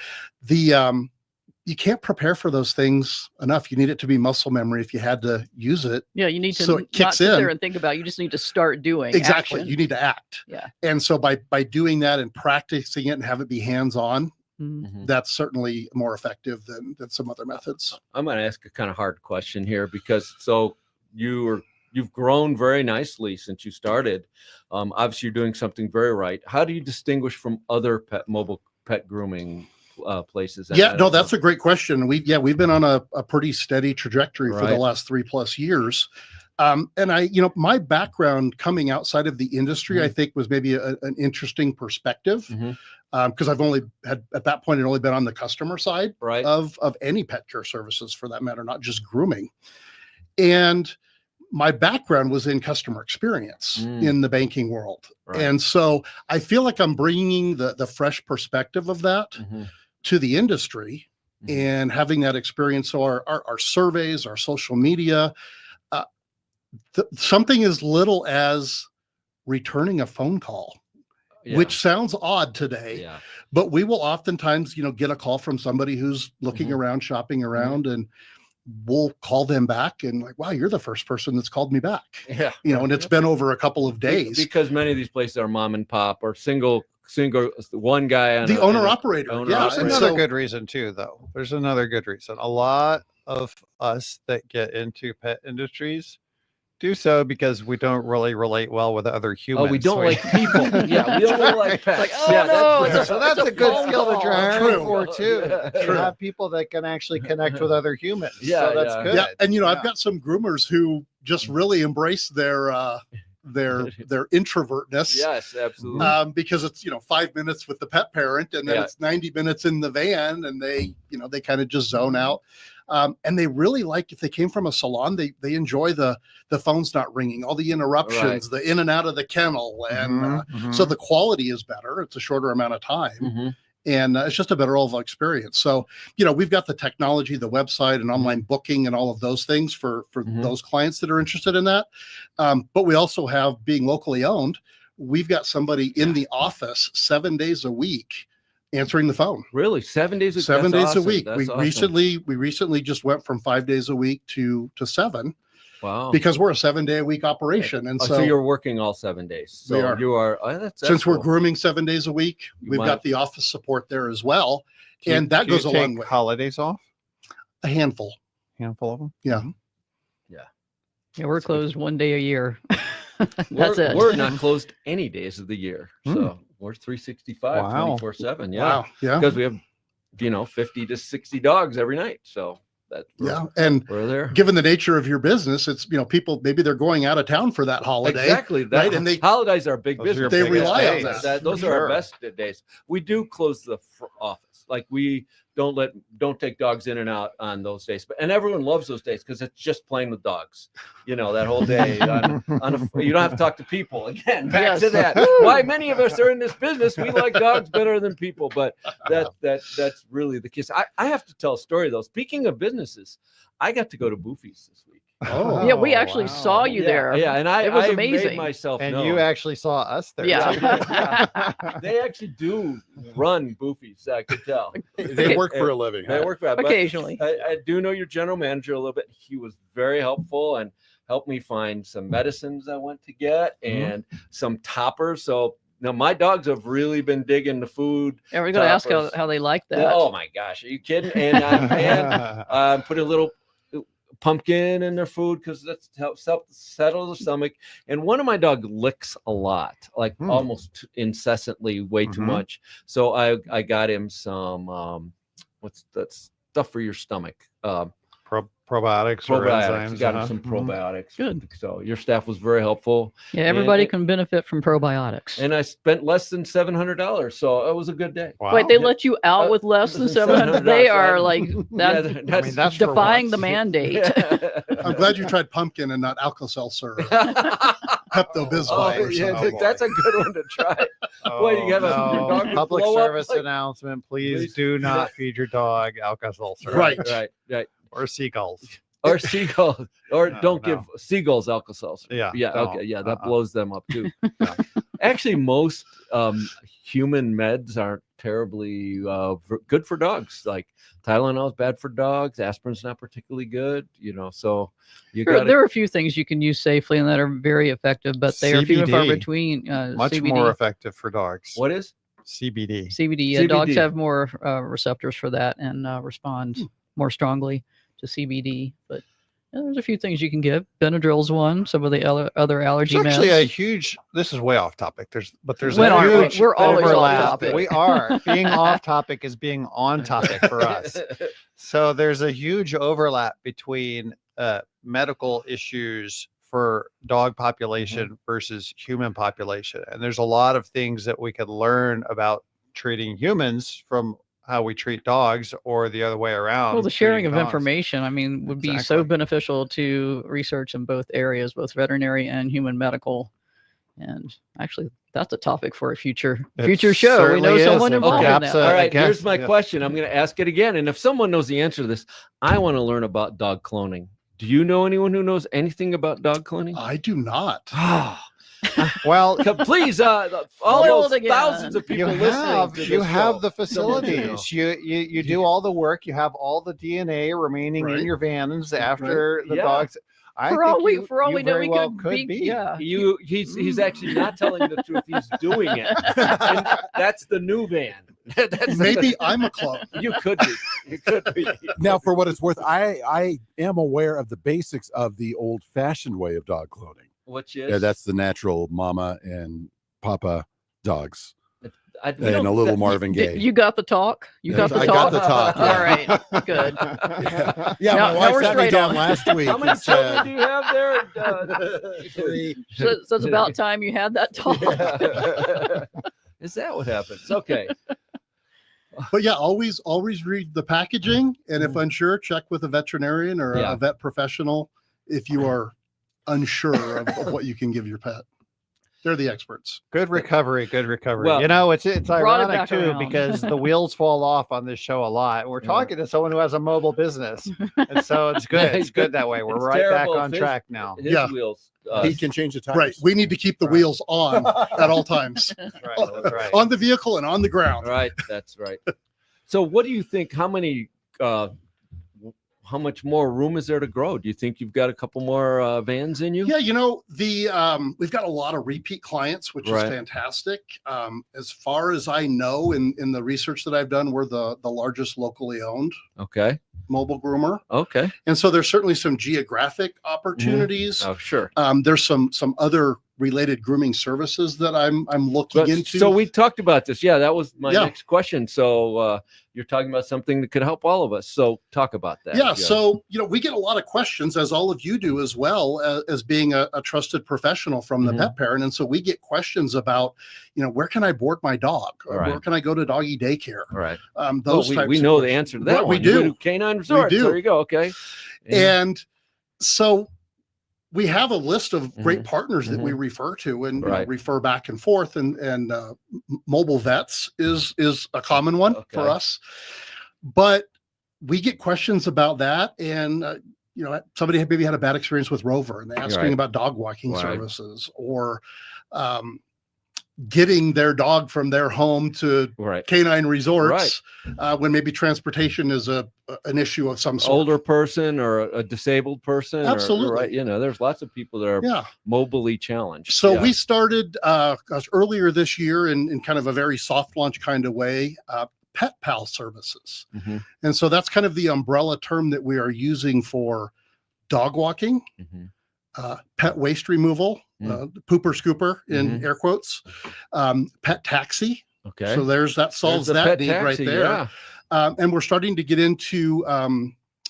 [SPEAKER 4] you can't prepare for those things enough. You need it to be muscle memory if you had to use it.
[SPEAKER 5] Yeah, you need to
[SPEAKER 4] so it kicks
[SPEAKER 5] not sit
[SPEAKER 4] in
[SPEAKER 5] there and think about it. You just need to start doing
[SPEAKER 4] exactly.
[SPEAKER 5] action.
[SPEAKER 4] You need to act.
[SPEAKER 5] Yeah.
[SPEAKER 4] And so by doing that and practicing it and have it be hands-on, that's certainly more effective than some other methods.
[SPEAKER 3] I'm going to ask a kind of hard question here because you've grown very nicely since you started. Obviously, you're doing something very right. How do you distinguish from other mobile pet grooming places?
[SPEAKER 4] That's a great question. We've been on a pretty steady trajectory for the last 3+ years. And my background coming outside of the industry, I think was maybe an interesting perspective. Because I've only had at that point, I'd only been on the customer side of any pet care services for that matter, not just grooming. And my background was in customer experience in the banking world. And so I feel like I'm bringing the fresh perspective of that to the industry and having that experience. So our surveys, our social media, something as little as returning a phone call which sounds odd today.
[SPEAKER 3] Yeah.
[SPEAKER 4] But we will oftentimes, get a call from somebody who's looking around, shopping around, and we'll call them back and like, wow, you're the first person that's called me back.
[SPEAKER 3] Yeah.
[SPEAKER 4] And it's been over a couple of days.
[SPEAKER 3] Because many of these places are mom and pop or single one guy on
[SPEAKER 4] the owner operator.
[SPEAKER 2] There's another good reason too, though. There's another good reason. A lot of us that get into pet industries do so because we don't really relate well with other humans.
[SPEAKER 3] Oh, we don't like people. Yeah, we don't really like pets.
[SPEAKER 5] Like, oh, no,
[SPEAKER 2] so that's a good skill that you're hiring for too.
[SPEAKER 3] Yeah.
[SPEAKER 2] To have people that can actually connect with other humans.
[SPEAKER 3] Yeah,
[SPEAKER 2] so that's good.
[SPEAKER 4] Yeah, and I've got some groomers who just really embrace their introvertness.
[SPEAKER 3] Yes, absolutely.
[SPEAKER 4] Because it's 5 minutes with the pet parent, and then it's 90 minutes in the van, and they kind of just zone out. And they really like, if they came from a salon, they enjoy the phone's not ringing, all the interruptions, the in and out of the kennel, and so the quality is better. It's a shorter amount of time. And it's just a better overall experience. So, we've got the technology, the website, and online booking, and all of those things for those clients that are interested in that. But we also have, being locally owned, we've got somebody in the office 7 days a week answering the phone.
[SPEAKER 3] Really, 7 days a week?
[SPEAKER 4] 7 days a week.
[SPEAKER 3] That's
[SPEAKER 4] We
[SPEAKER 3] awesome.
[SPEAKER 4] recently just went from 5 days a week to 7.
[SPEAKER 3] Wow.
[SPEAKER 4] Because we're a 7 day a week operation. And
[SPEAKER 3] so you're working all 7 days. So
[SPEAKER 4] we are.
[SPEAKER 3] You are. That's
[SPEAKER 4] since we're
[SPEAKER 3] cool.
[SPEAKER 4] grooming 7 days a week, we've got the office support there as well. And that goes a long way.
[SPEAKER 2] Holidays off?
[SPEAKER 4] A handful
[SPEAKER 2] of them?
[SPEAKER 4] Yeah.
[SPEAKER 5] Yeah, we're closed 1 day a year.
[SPEAKER 3] That's
[SPEAKER 5] it.
[SPEAKER 3] We're not closed any days of the year. So we're 365, 24/7. Yeah.
[SPEAKER 4] Wow. Yeah.
[SPEAKER 3] Because we have, 50 to 60 dogs every night. So
[SPEAKER 4] and
[SPEAKER 3] we're there.
[SPEAKER 4] Given the nature of your business, it's people, maybe they're going out of town for that holiday.
[SPEAKER 3] Exactly.
[SPEAKER 4] Right. And
[SPEAKER 3] holidays are a big business.
[SPEAKER 4] They rely on that.
[SPEAKER 3] Those are our best days. We do close the office. Like we don't take dogs in and out on those days. And everyone loves those days because it's just playing with dogs. That whole day. You don't have to talk to people. Again, back to that. Why many of us are in this business. We like dogs better than people, but that's really the case. I have to tell a story though. Speaking of businesses, I got to go to Boofy's this week.
[SPEAKER 5] Oh, yeah, we actually saw you there.
[SPEAKER 3] Yeah, and
[SPEAKER 5] it was
[SPEAKER 3] I
[SPEAKER 5] amazing.
[SPEAKER 3] made myself
[SPEAKER 2] and
[SPEAKER 3] known.
[SPEAKER 2] you actually saw us there.
[SPEAKER 5] Yeah.
[SPEAKER 3] They actually do run Boofy's. I could tell.
[SPEAKER 6] They work for a living.
[SPEAKER 3] They work for
[SPEAKER 5] occasionally.
[SPEAKER 3] I do know your general manager a little bit. He was very helpful and helped me find some medicines I went to get and some toppers. So now my dogs have really been digging the food.
[SPEAKER 5] Yeah, we're going to ask how they like that.
[SPEAKER 3] Oh my gosh, are you kidding? And I put a little pumpkin in their food because that's helps settle the stomach. And one of my dog licks a lot, like almost incessantly, way too much. So I got him some what's that stuff for your stomach?
[SPEAKER 2] Probiotics. Or
[SPEAKER 3] Probiotics.
[SPEAKER 2] enzymes,
[SPEAKER 3] Got him some probiotics.
[SPEAKER 5] Good.
[SPEAKER 3] So your staff was very helpful.
[SPEAKER 5] Yeah, everybody can benefit from probiotics.
[SPEAKER 3] And I spent less than $700, so it was a good day.
[SPEAKER 2] Wow.
[SPEAKER 5] Wait, they let you out with less than 700? They are like that.
[SPEAKER 3] That's
[SPEAKER 5] defying the mandate.
[SPEAKER 4] I'm glad you tried pumpkin and not Alka-Seltzer. Pepto-Bismol.
[SPEAKER 3] Oh, yeah, that's a good one to try. Wait, you have your dog
[SPEAKER 2] public
[SPEAKER 3] blow up,
[SPEAKER 2] service announcement. Please do not feed your dog Alka-Seltzer.
[SPEAKER 4] Right.
[SPEAKER 2] Or seagulls.
[SPEAKER 3] Or seagulls. Or don't give seagulls Alka-Seltzer.
[SPEAKER 2] Yeah.
[SPEAKER 3] Okay. Yeah, that blows them up too. Actually, most human meds aren't terribly good for dogs. Like Tylenol is bad for dogs. Aspirin's not particularly good. So
[SPEAKER 5] there are a few things you can use safely and that are very effective, but they are few and far between.
[SPEAKER 2] Much
[SPEAKER 5] CBD.
[SPEAKER 2] more effective for dogs.
[SPEAKER 3] What is
[SPEAKER 2] CBD?
[SPEAKER 5] CBD. Dogs have more receptors for that and respond more strongly to CBD. But there's a few things you can give. Benadryl's one. Some of the other allergy meds.
[SPEAKER 2] Actually, a huge. This is way off topic. There's
[SPEAKER 5] We're
[SPEAKER 2] a huge
[SPEAKER 5] always
[SPEAKER 2] overlap.
[SPEAKER 5] off topic.
[SPEAKER 2] We are. Being off topic is being on topic for us. So there's a huge overlap between medical issues for dog population versus human population, and there's a lot of things that we could learn about treating humans from how we treat dogs or the other way around.
[SPEAKER 5] Well, the sharing of
[SPEAKER 2] dogs.
[SPEAKER 5] information, would be so beneficial to research in both areas, both veterinary and human medical. And actually, that's a topic for a future show. We know someone involved in that.
[SPEAKER 3] All right, here's my question. I'm going to ask it again. And if someone knows the answer to this, I want to learn about dog cloning. Do you know anyone who knows anything about dog cloning?
[SPEAKER 4] I do not.
[SPEAKER 2] Well,
[SPEAKER 3] Please, all
[SPEAKER 5] Foiled
[SPEAKER 3] those
[SPEAKER 5] again.
[SPEAKER 3] thousands of people listening to
[SPEAKER 2] you
[SPEAKER 3] this
[SPEAKER 2] have
[SPEAKER 3] show,
[SPEAKER 2] the facilities. You do all the work. You have all the DNA remaining
[SPEAKER 4] Right.
[SPEAKER 2] in your vans after the
[SPEAKER 3] Yeah.
[SPEAKER 2] dogs. I
[SPEAKER 5] For
[SPEAKER 2] think
[SPEAKER 5] all we
[SPEAKER 2] you,
[SPEAKER 5] for all
[SPEAKER 2] you
[SPEAKER 5] we know,
[SPEAKER 2] very
[SPEAKER 5] we
[SPEAKER 2] well
[SPEAKER 5] could be. Yeah.
[SPEAKER 3] He's actually not telling the truth. He's doing it. And that's the new van. That's
[SPEAKER 4] Maybe I'm a clone.
[SPEAKER 3] you could be. You could be.
[SPEAKER 6] Now, for what it's worth, I am aware of the basics of the old-fashioned way of dog cloning.
[SPEAKER 3] Which is
[SPEAKER 6] Yeah, that's the natural mama and papa dogs,
[SPEAKER 3] we
[SPEAKER 6] and
[SPEAKER 3] don't-
[SPEAKER 6] a little Marvin Gaye.
[SPEAKER 5] You got the talk. You
[SPEAKER 6] Yes,
[SPEAKER 5] got the
[SPEAKER 6] I
[SPEAKER 5] got
[SPEAKER 6] got the talk.
[SPEAKER 5] All right. Good.
[SPEAKER 6] Yeah,
[SPEAKER 5] Now-
[SPEAKER 6] my
[SPEAKER 5] now
[SPEAKER 6] wife
[SPEAKER 5] we're
[SPEAKER 6] sat me
[SPEAKER 5] straight
[SPEAKER 6] down
[SPEAKER 5] on.
[SPEAKER 6] last week.
[SPEAKER 3] How many
[SPEAKER 6] and
[SPEAKER 3] children
[SPEAKER 6] said,
[SPEAKER 3] do you have there?
[SPEAKER 6] 3.
[SPEAKER 5] So it's about time you had that talk.
[SPEAKER 3] Is that what happens? Okay.
[SPEAKER 4] But yeah, always read the packaging, and if unsure, check with a veterinarian or
[SPEAKER 3] Yeah.
[SPEAKER 4] a vet professional if you are unsure of what you can give your pet. They're the experts.
[SPEAKER 2] Good recovery. Good recovery.
[SPEAKER 3] Well,
[SPEAKER 2] you know, it's
[SPEAKER 5] brought it
[SPEAKER 2] ironic
[SPEAKER 5] back
[SPEAKER 2] too
[SPEAKER 5] around.
[SPEAKER 2] because the wheels fall off on this show a lot. We're
[SPEAKER 3] Yeah.
[SPEAKER 2] talking to someone who has a mobile business, and so it's good.
[SPEAKER 3] Yeah,
[SPEAKER 2] It's good that way. We're
[SPEAKER 3] it's
[SPEAKER 2] right back
[SPEAKER 3] terrible
[SPEAKER 2] on
[SPEAKER 3] if
[SPEAKER 2] track now.
[SPEAKER 3] His
[SPEAKER 4] Yeah.
[SPEAKER 3] wheels.
[SPEAKER 6] He can change the tires.
[SPEAKER 4] Right. We need to keep the
[SPEAKER 2] Right.
[SPEAKER 4] wheels on at all times,
[SPEAKER 2] That's right. That's right.
[SPEAKER 4] on the vehicle and on the ground.
[SPEAKER 3] Right. That's right. So, what do you think? How much more room is there to grow? Do you think you've got a couple more vans in you?
[SPEAKER 4] Yeah, we've got a lot of repeat clients, which
[SPEAKER 3] Right.
[SPEAKER 4] is fantastic. As far as I know, in the research that I've done, we're the largest locally owned
[SPEAKER 3] Okay.
[SPEAKER 4] mobile groomer,
[SPEAKER 3] Okay.
[SPEAKER 4] and so there's certainly some geographic opportunities.
[SPEAKER 3] Oh, sure.
[SPEAKER 4] There's some other related grooming services that I'm looking
[SPEAKER 3] But,
[SPEAKER 4] into.
[SPEAKER 3] so we talked about this. Yeah, that was my
[SPEAKER 4] Yeah.
[SPEAKER 3] next question. So you're talking about something that could help all of us. So talk about that.
[SPEAKER 4] Yeah, so we get a lot of questions, as all of you do as well, as being a trusted professional from the
[SPEAKER 3] Mhm.
[SPEAKER 4] pet parent, and so we get questions about, where can I board my dog? Or
[SPEAKER 3] Right.
[SPEAKER 4] where can I go to doggy daycare?
[SPEAKER 3] All right.
[SPEAKER 4] Those
[SPEAKER 3] Well,
[SPEAKER 4] types.
[SPEAKER 3] we
[SPEAKER 4] of
[SPEAKER 3] know the
[SPEAKER 4] questions.
[SPEAKER 3] answer to that
[SPEAKER 4] Right,
[SPEAKER 3] one.
[SPEAKER 4] we do.
[SPEAKER 3] Canine resorts.
[SPEAKER 4] do.
[SPEAKER 3] There you go. Okay.
[SPEAKER 4] And so we have a list of great
[SPEAKER 3] Mhm.
[SPEAKER 4] partners that we refer to and
[SPEAKER 3] Right.
[SPEAKER 4] refer back and forth, and mobile vets is a common one for
[SPEAKER 3] Okay.
[SPEAKER 4] us. But we get questions about that, and somebody maybe had a bad experience with Rover, and they're asking
[SPEAKER 3] Right.
[SPEAKER 4] about dog walking
[SPEAKER 3] Right.
[SPEAKER 4] services, or getting their dog from their home to
[SPEAKER 3] Right.
[SPEAKER 4] canine resorts when maybe transportation is an issue of some sort.
[SPEAKER 3] Older person or a disabled person.
[SPEAKER 4] Absolutely.
[SPEAKER 3] Right. There's lots of people that are
[SPEAKER 4] Yeah.
[SPEAKER 3] mobilely challenged.
[SPEAKER 4] So
[SPEAKER 3] Yeah.
[SPEAKER 4] we started earlier this year in kind of a very soft launch kind of way, Pet Pal services.
[SPEAKER 3] Mhm.
[SPEAKER 4] And so that's kind of the umbrella term that we are using for dog walking,
[SPEAKER 3] Mhm.
[SPEAKER 4] pet waste removal, pooper scooper in air quotes, pet taxi.
[SPEAKER 3] Okay.
[SPEAKER 4] So that solves
[SPEAKER 3] There's the
[SPEAKER 4] that
[SPEAKER 3] pet
[SPEAKER 4] need
[SPEAKER 3] taxi,
[SPEAKER 4] right there.
[SPEAKER 3] Yeah.
[SPEAKER 4] And we're starting to get into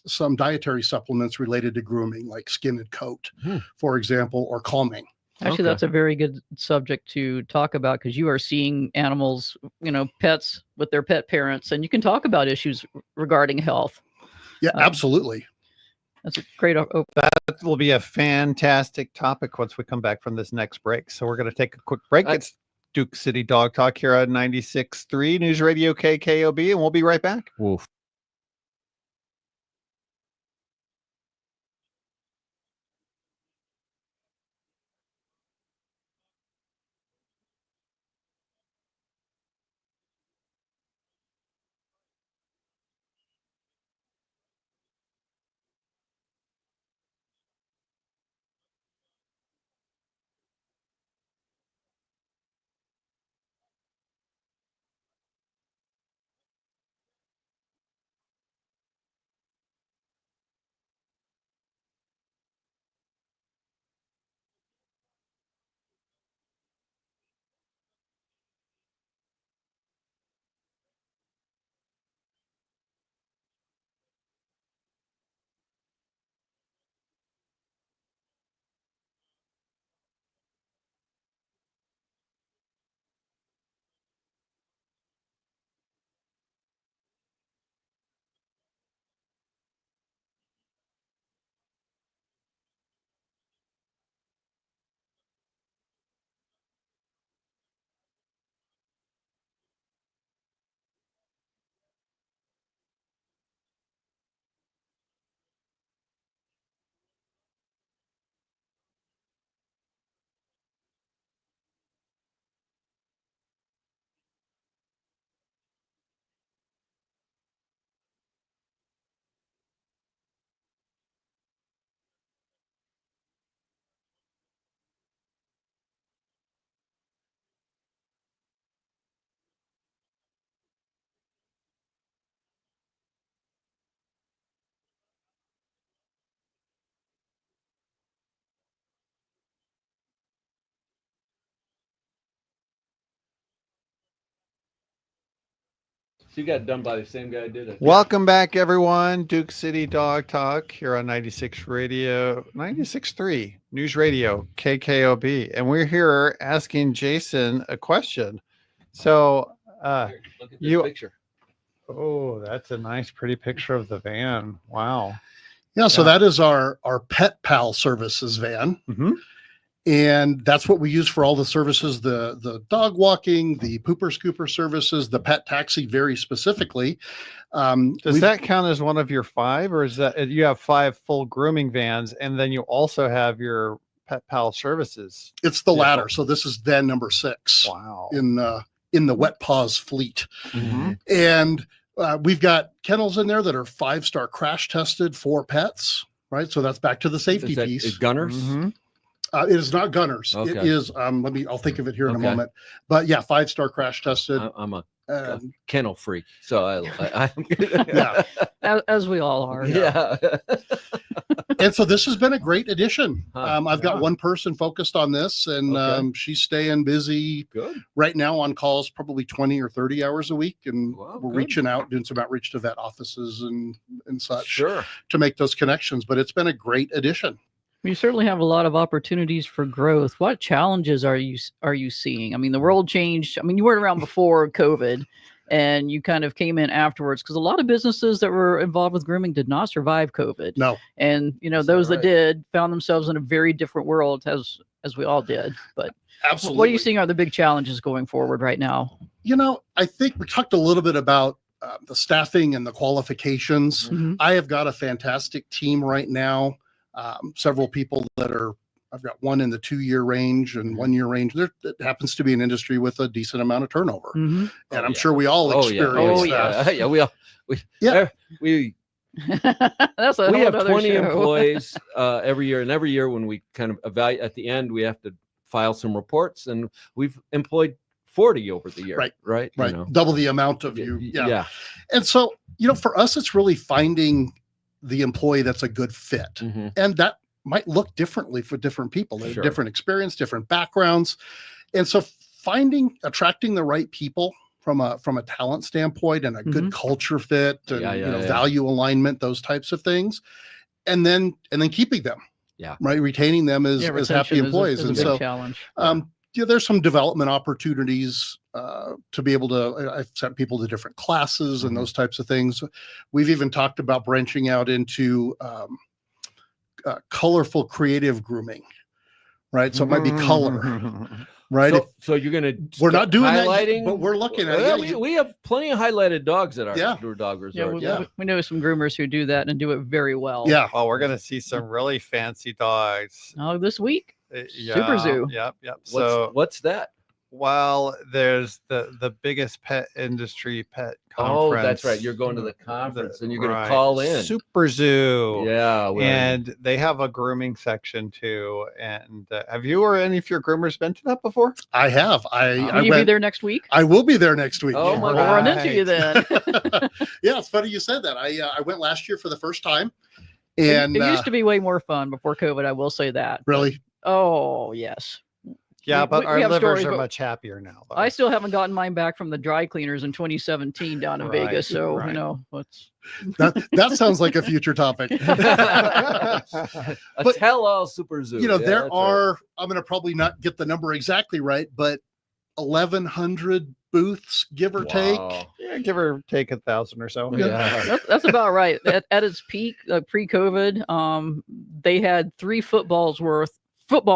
[SPEAKER 4] some dietary supplements related to grooming, like skin and coat, for example, or calming.
[SPEAKER 5] Actually, that's a very good subject to talk about because you are seeing animals, pets with their pet parents, and you can talk about issues regarding health.
[SPEAKER 4] Yeah, absolutely.
[SPEAKER 5] That's a great.
[SPEAKER 2] That will be a fantastic topic once we come back from this next break. So we're going to take a quick break. It's Duke City Dog Talk here on 96.3 News Radio KKOB, and we'll be right back.
[SPEAKER 3] Woof. So you got it done by the same guy who did it.
[SPEAKER 2] Welcome back, everyone. Duke City Dog Talk here on 96.3 News Radio, KKOB. And we're here asking Jason a question. So,
[SPEAKER 3] Here, look at this picture.
[SPEAKER 2] oh, that's a nice, pretty picture of the van. Wow.
[SPEAKER 4] Yeah, so that is our Pet Pal services van.
[SPEAKER 2] Mm-hmm.
[SPEAKER 4] And that's what we use for all the services, the dog walking, the pooper scooper services, the pet taxi very specifically.
[SPEAKER 2] Does that count as one of your 5, or is that you have 5 full grooming vans and then you also have your Pet Pal services?
[SPEAKER 4] It's the latter. So this is van number 6
[SPEAKER 2] Wow.
[SPEAKER 4] in the Wet Paws fleet.
[SPEAKER 2] Mm-hmm.
[SPEAKER 4] And we've got kennels in there that are 5-star crash tested for pets, right? So that's back to the safety piece.
[SPEAKER 3] Is Gunners?
[SPEAKER 2] Mm-hmm.
[SPEAKER 4] It is not Gunners.
[SPEAKER 3] Okay.
[SPEAKER 4] It is, I'll think of it here in a
[SPEAKER 3] Okay.
[SPEAKER 4] moment. But yeah, 5-star crash tested.
[SPEAKER 3] I'm a
[SPEAKER 4] And
[SPEAKER 3] kennel freak, so I
[SPEAKER 4] yeah.
[SPEAKER 5] As we all are.
[SPEAKER 3] yeah.
[SPEAKER 4] And so this has been a great addition.
[SPEAKER 3] Huh.
[SPEAKER 4] I've got one person focused on this, and
[SPEAKER 3] Okay.
[SPEAKER 4] she's staying busy
[SPEAKER 3] Good.
[SPEAKER 4] right now on calls, probably 20 or 30 hours a week. And
[SPEAKER 3] Wow,
[SPEAKER 4] we're
[SPEAKER 3] good.
[SPEAKER 4] reaching out, doing some outreach to vet offices and such
[SPEAKER 3] Sure.
[SPEAKER 4] to make those connections. But it's been a great addition.
[SPEAKER 5] You certainly have a lot of opportunities for growth. What challenges are you seeing? I mean, the world changed. I mean, you weren't around before COVID, and you kind of came in afterwards, because a lot of businesses that were involved with grooming did not survive COVID.
[SPEAKER 4] No,
[SPEAKER 5] And
[SPEAKER 3] Is
[SPEAKER 5] those
[SPEAKER 3] that
[SPEAKER 5] that did found themselves in a very different world, as we all did. But
[SPEAKER 4] absolutely.
[SPEAKER 5] what are you seeing are the big challenges going forward right now?
[SPEAKER 4] I think we talked a little bit about the staffing and the qualifications.
[SPEAKER 5] Mhm.
[SPEAKER 4] I have got a fantastic team right now. Several people I've got one in the 2-year range and 1-year range. It happens to be an industry with a decent amount of turnover.
[SPEAKER 5] Mhm.
[SPEAKER 4] And
[SPEAKER 3] Oh,
[SPEAKER 4] I'm
[SPEAKER 3] yeah.
[SPEAKER 4] sure we all
[SPEAKER 3] Oh yeah.
[SPEAKER 4] experience
[SPEAKER 5] Oh,
[SPEAKER 4] that.
[SPEAKER 3] Yeah. We all.
[SPEAKER 4] Yeah.
[SPEAKER 3] We
[SPEAKER 5] That's a
[SPEAKER 3] we
[SPEAKER 5] whole
[SPEAKER 3] have
[SPEAKER 5] other
[SPEAKER 3] 20
[SPEAKER 5] show.
[SPEAKER 3] employees every year, and every year when we kind of evaluate at the end, we have to file some reports, and we've employed 40 over the year.
[SPEAKER 4] Right.
[SPEAKER 3] Right.
[SPEAKER 4] Right.
[SPEAKER 3] You know.
[SPEAKER 4] Double the amount of you. Yeah.
[SPEAKER 3] Yeah.
[SPEAKER 4] And so, for us, it's really finding the employee that's a good fit.
[SPEAKER 3] Mhm.
[SPEAKER 4] And that might look differently for different people. They have
[SPEAKER 3] Sure.
[SPEAKER 4] different experience, different backgrounds. And so attracting the right people from a talent standpoint and a good culture fit and
[SPEAKER 3] Yeah.
[SPEAKER 4] value alignment, those types of things. And then keeping them.
[SPEAKER 3] Yeah.
[SPEAKER 4] Right. Retaining them as happy
[SPEAKER 5] retention
[SPEAKER 4] employees.
[SPEAKER 5] is a
[SPEAKER 4] And
[SPEAKER 5] big
[SPEAKER 4] so
[SPEAKER 5] challenge.
[SPEAKER 4] there's some development opportunities to be able to. I've sent people to different classes and those types of things. We've even talked about branching out into colorful creative grooming, right? So it might be color, right?
[SPEAKER 3] So you're gonna.
[SPEAKER 4] We're not doing that,
[SPEAKER 3] highlighting,
[SPEAKER 4] but we're looking at
[SPEAKER 3] Well,
[SPEAKER 4] it.
[SPEAKER 3] we have plenty of highlighted dogs at our
[SPEAKER 4] Yeah.
[SPEAKER 3] dog
[SPEAKER 5] Yeah,
[SPEAKER 3] resort.
[SPEAKER 5] we know some groomers who do that and do it very well.
[SPEAKER 4] Yeah.
[SPEAKER 2] Oh, we're gonna see some really fancy dogs.
[SPEAKER 5] Oh, this week.
[SPEAKER 2] Yeah,
[SPEAKER 5] Super Zoo.
[SPEAKER 2] Yep. So,
[SPEAKER 3] What's that?
[SPEAKER 2] well, there's the biggest pet industry pet
[SPEAKER 3] Oh,
[SPEAKER 2] conference.
[SPEAKER 3] that's right. You're going to the conference, and you're going
[SPEAKER 2] Right.
[SPEAKER 3] to call in.
[SPEAKER 2] Super Zoo.
[SPEAKER 3] Yeah.
[SPEAKER 2] And they have a grooming section too. And have you or any of your groomers been to that before?
[SPEAKER 4] I have.
[SPEAKER 5] Will
[SPEAKER 4] I
[SPEAKER 5] you be
[SPEAKER 4] went.
[SPEAKER 5] there next week?
[SPEAKER 4] I will be there next week.
[SPEAKER 3] Oh, my
[SPEAKER 5] We'll run into you
[SPEAKER 2] Right.
[SPEAKER 5] then.
[SPEAKER 4] Yeah, it's funny you said that. I went last year for the first time,
[SPEAKER 5] It
[SPEAKER 4] and
[SPEAKER 5] used to be way more fun before COVID. I will say that.
[SPEAKER 4] really,
[SPEAKER 5] Oh yes.
[SPEAKER 2] Yeah,
[SPEAKER 5] We-
[SPEAKER 2] but
[SPEAKER 5] we
[SPEAKER 2] our
[SPEAKER 5] have
[SPEAKER 2] livers
[SPEAKER 5] stories,
[SPEAKER 2] are
[SPEAKER 5] but
[SPEAKER 2] much happier now. Though.
[SPEAKER 5] I still haven't gotten mine back from the dry cleaners in 2017 down in
[SPEAKER 2] Right,
[SPEAKER 5] Vegas. So
[SPEAKER 2] right.
[SPEAKER 5] let's.
[SPEAKER 4] that sounds like a future topic.
[SPEAKER 3] A
[SPEAKER 4] But-
[SPEAKER 3] tell-all super zoo. Yeah,
[SPEAKER 4] There
[SPEAKER 3] that's
[SPEAKER 4] are. I'm going to probably not get the number exactly right, but 1,100 booths, give or
[SPEAKER 3] right.
[SPEAKER 4] take.
[SPEAKER 3] Wow.
[SPEAKER 2] Yeah, give or take 1,000 or so.
[SPEAKER 3] Yeah.
[SPEAKER 5] That's about right. At its peak, pre-COVID, they had 3 football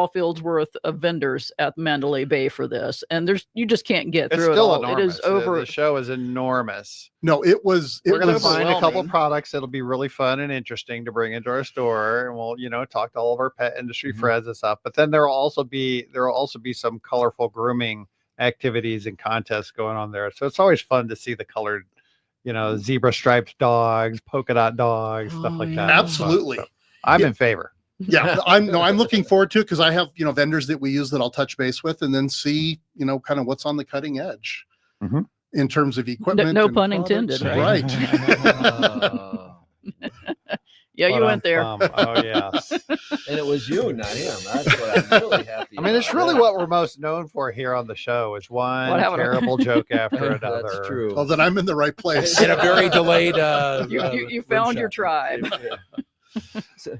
[SPEAKER 5] fields worth of vendors at Mandalay Bay for this, and you just can't get
[SPEAKER 2] It's
[SPEAKER 5] through it
[SPEAKER 2] still
[SPEAKER 5] all.
[SPEAKER 2] enormous.
[SPEAKER 5] It is over.
[SPEAKER 2] The show is enormous.
[SPEAKER 4] No, it was.
[SPEAKER 2] We're going to
[SPEAKER 4] was
[SPEAKER 2] find a couple
[SPEAKER 5] overwhelming.
[SPEAKER 2] products that'll be really fun and interesting to bring into our store, and we'll, talk to all of our pet industry friends and stuff. But then there will also be some colorful grooming activities and contests going on there. So it's always fun to see the colored, zebra striped dogs, polka dot dogs, stuff
[SPEAKER 5] Oh,
[SPEAKER 2] like
[SPEAKER 5] yeah.
[SPEAKER 2] that.
[SPEAKER 4] Absolutely.
[SPEAKER 2] So I'm
[SPEAKER 4] Yeah.
[SPEAKER 2] in favor.
[SPEAKER 4] Yeah, I'm looking forward to it because I have vendors that we use that I'll touch base with and then see kind of what's on the cutting edge
[SPEAKER 2] Mhm.
[SPEAKER 4] in terms of equipment.
[SPEAKER 5] No
[SPEAKER 4] and
[SPEAKER 5] pun
[SPEAKER 4] products.
[SPEAKER 5] intended,
[SPEAKER 4] Right.
[SPEAKER 3] Uh,
[SPEAKER 5] Yeah, you went there.
[SPEAKER 2] Oh yes.
[SPEAKER 3] And it was you, not him. That's what I'm really happy.
[SPEAKER 2] I mean, it's really what we're most known for here on the show is one
[SPEAKER 5] What happened?
[SPEAKER 2] terrible joke after another.
[SPEAKER 3] That's true.
[SPEAKER 4] Well, then I'm in the right place.
[SPEAKER 6] In a very delayed.
[SPEAKER 5] You found your tribe.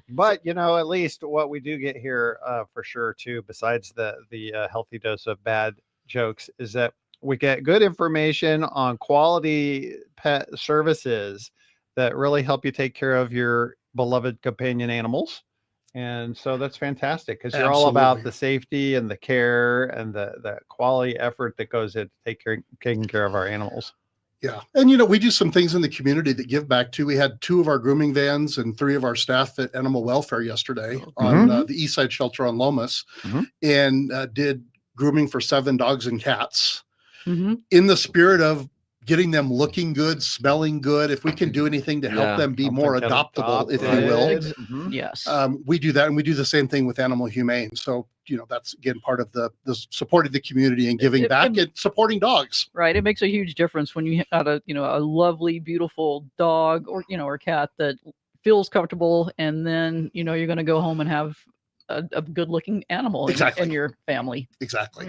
[SPEAKER 2] But at least what we do get here for sure too, besides the healthy dose of bad jokes, is that we get good information on quality pet services that really help you take care of your beloved companion animals. And so that's fantastic because you're all about the safety and the care and the quality effort that goes into taking care of our animals.
[SPEAKER 4] Yeah. And, we do some things in the community that give back too. We had 2 of our grooming vans and 3 of our staff at Animal Welfare yesterday on the East Side Shelter on Lomas and did grooming for 7 dogs and cats in the spirit of getting them looking good, smelling good. If we can do anything to help them be more adoptable, if you will.
[SPEAKER 5] Yes.
[SPEAKER 4] We do that. And we do the same thing with Animal Humane. So, that's again part of the supporting the community and giving back and supporting dogs.
[SPEAKER 5] Right. It makes a huge difference when you got a lovely, beautiful dog or cat that feels comfortable. And then, you're going to go home and have a good looking animal in your family.
[SPEAKER 4] Exactly.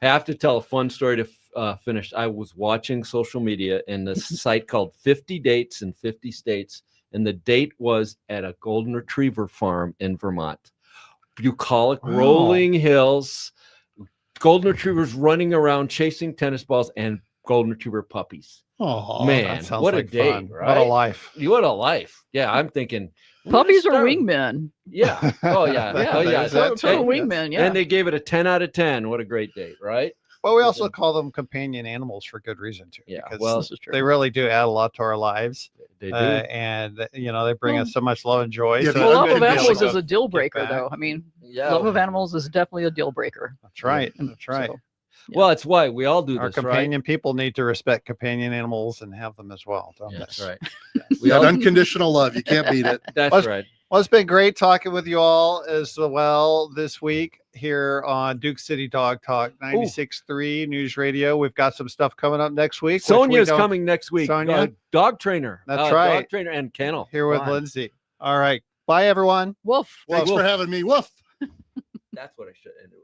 [SPEAKER 3] I have to tell a fun story to finish. I was watching social media and this site called 50 Dates in 50 States. And the date was at a golden retriever farm in Vermont. Bucolic rolling hills, golden retrievers running around chasing tennis balls, and golden retriever puppies.
[SPEAKER 4] Oh
[SPEAKER 3] man, what a day, right?
[SPEAKER 2] What a life.
[SPEAKER 3] What a life. Yeah, I'm thinking
[SPEAKER 5] puppies are wingmen.
[SPEAKER 3] Yeah. Oh yeah. Oh yeah.
[SPEAKER 5] Total wingmen. Yeah.
[SPEAKER 3] And they gave it a 10 out of 10. What a great date, right?
[SPEAKER 2] Well, we also call them companion animals for good reason too.
[SPEAKER 3] Yeah,
[SPEAKER 2] because they really do add a lot to our lives.
[SPEAKER 3] They do,
[SPEAKER 2] and they bring us so much love and joy.
[SPEAKER 4] Yeah,
[SPEAKER 2] so
[SPEAKER 5] love of animals is a deal breaker, though. I mean, love of animals is definitely a deal breaker.
[SPEAKER 2] That's right. That's right.
[SPEAKER 5] So,
[SPEAKER 3] well, it's why we all do
[SPEAKER 2] our
[SPEAKER 3] this,
[SPEAKER 2] companion people need to respect companion animals and have them as well. Don't
[SPEAKER 3] That's
[SPEAKER 2] they?
[SPEAKER 3] right.
[SPEAKER 4] We got unconditional love. You can't beat it.
[SPEAKER 3] That's right.
[SPEAKER 2] Well, it's been great talking with you all as well this week here on Duke City Dog Talk 96.3 News Radio. We've got some stuff coming up next week.
[SPEAKER 3] Sonia's coming next week.
[SPEAKER 2] Sonia?
[SPEAKER 3] Dog trainer.
[SPEAKER 2] That's right.
[SPEAKER 3] Dog trainer and kennel.
[SPEAKER 2] Here with Lindsay. All right. Bye, everyone.
[SPEAKER 5] Woof.
[SPEAKER 4] Thanks for having me. Woof.
[SPEAKER 3] That's what I should end it with.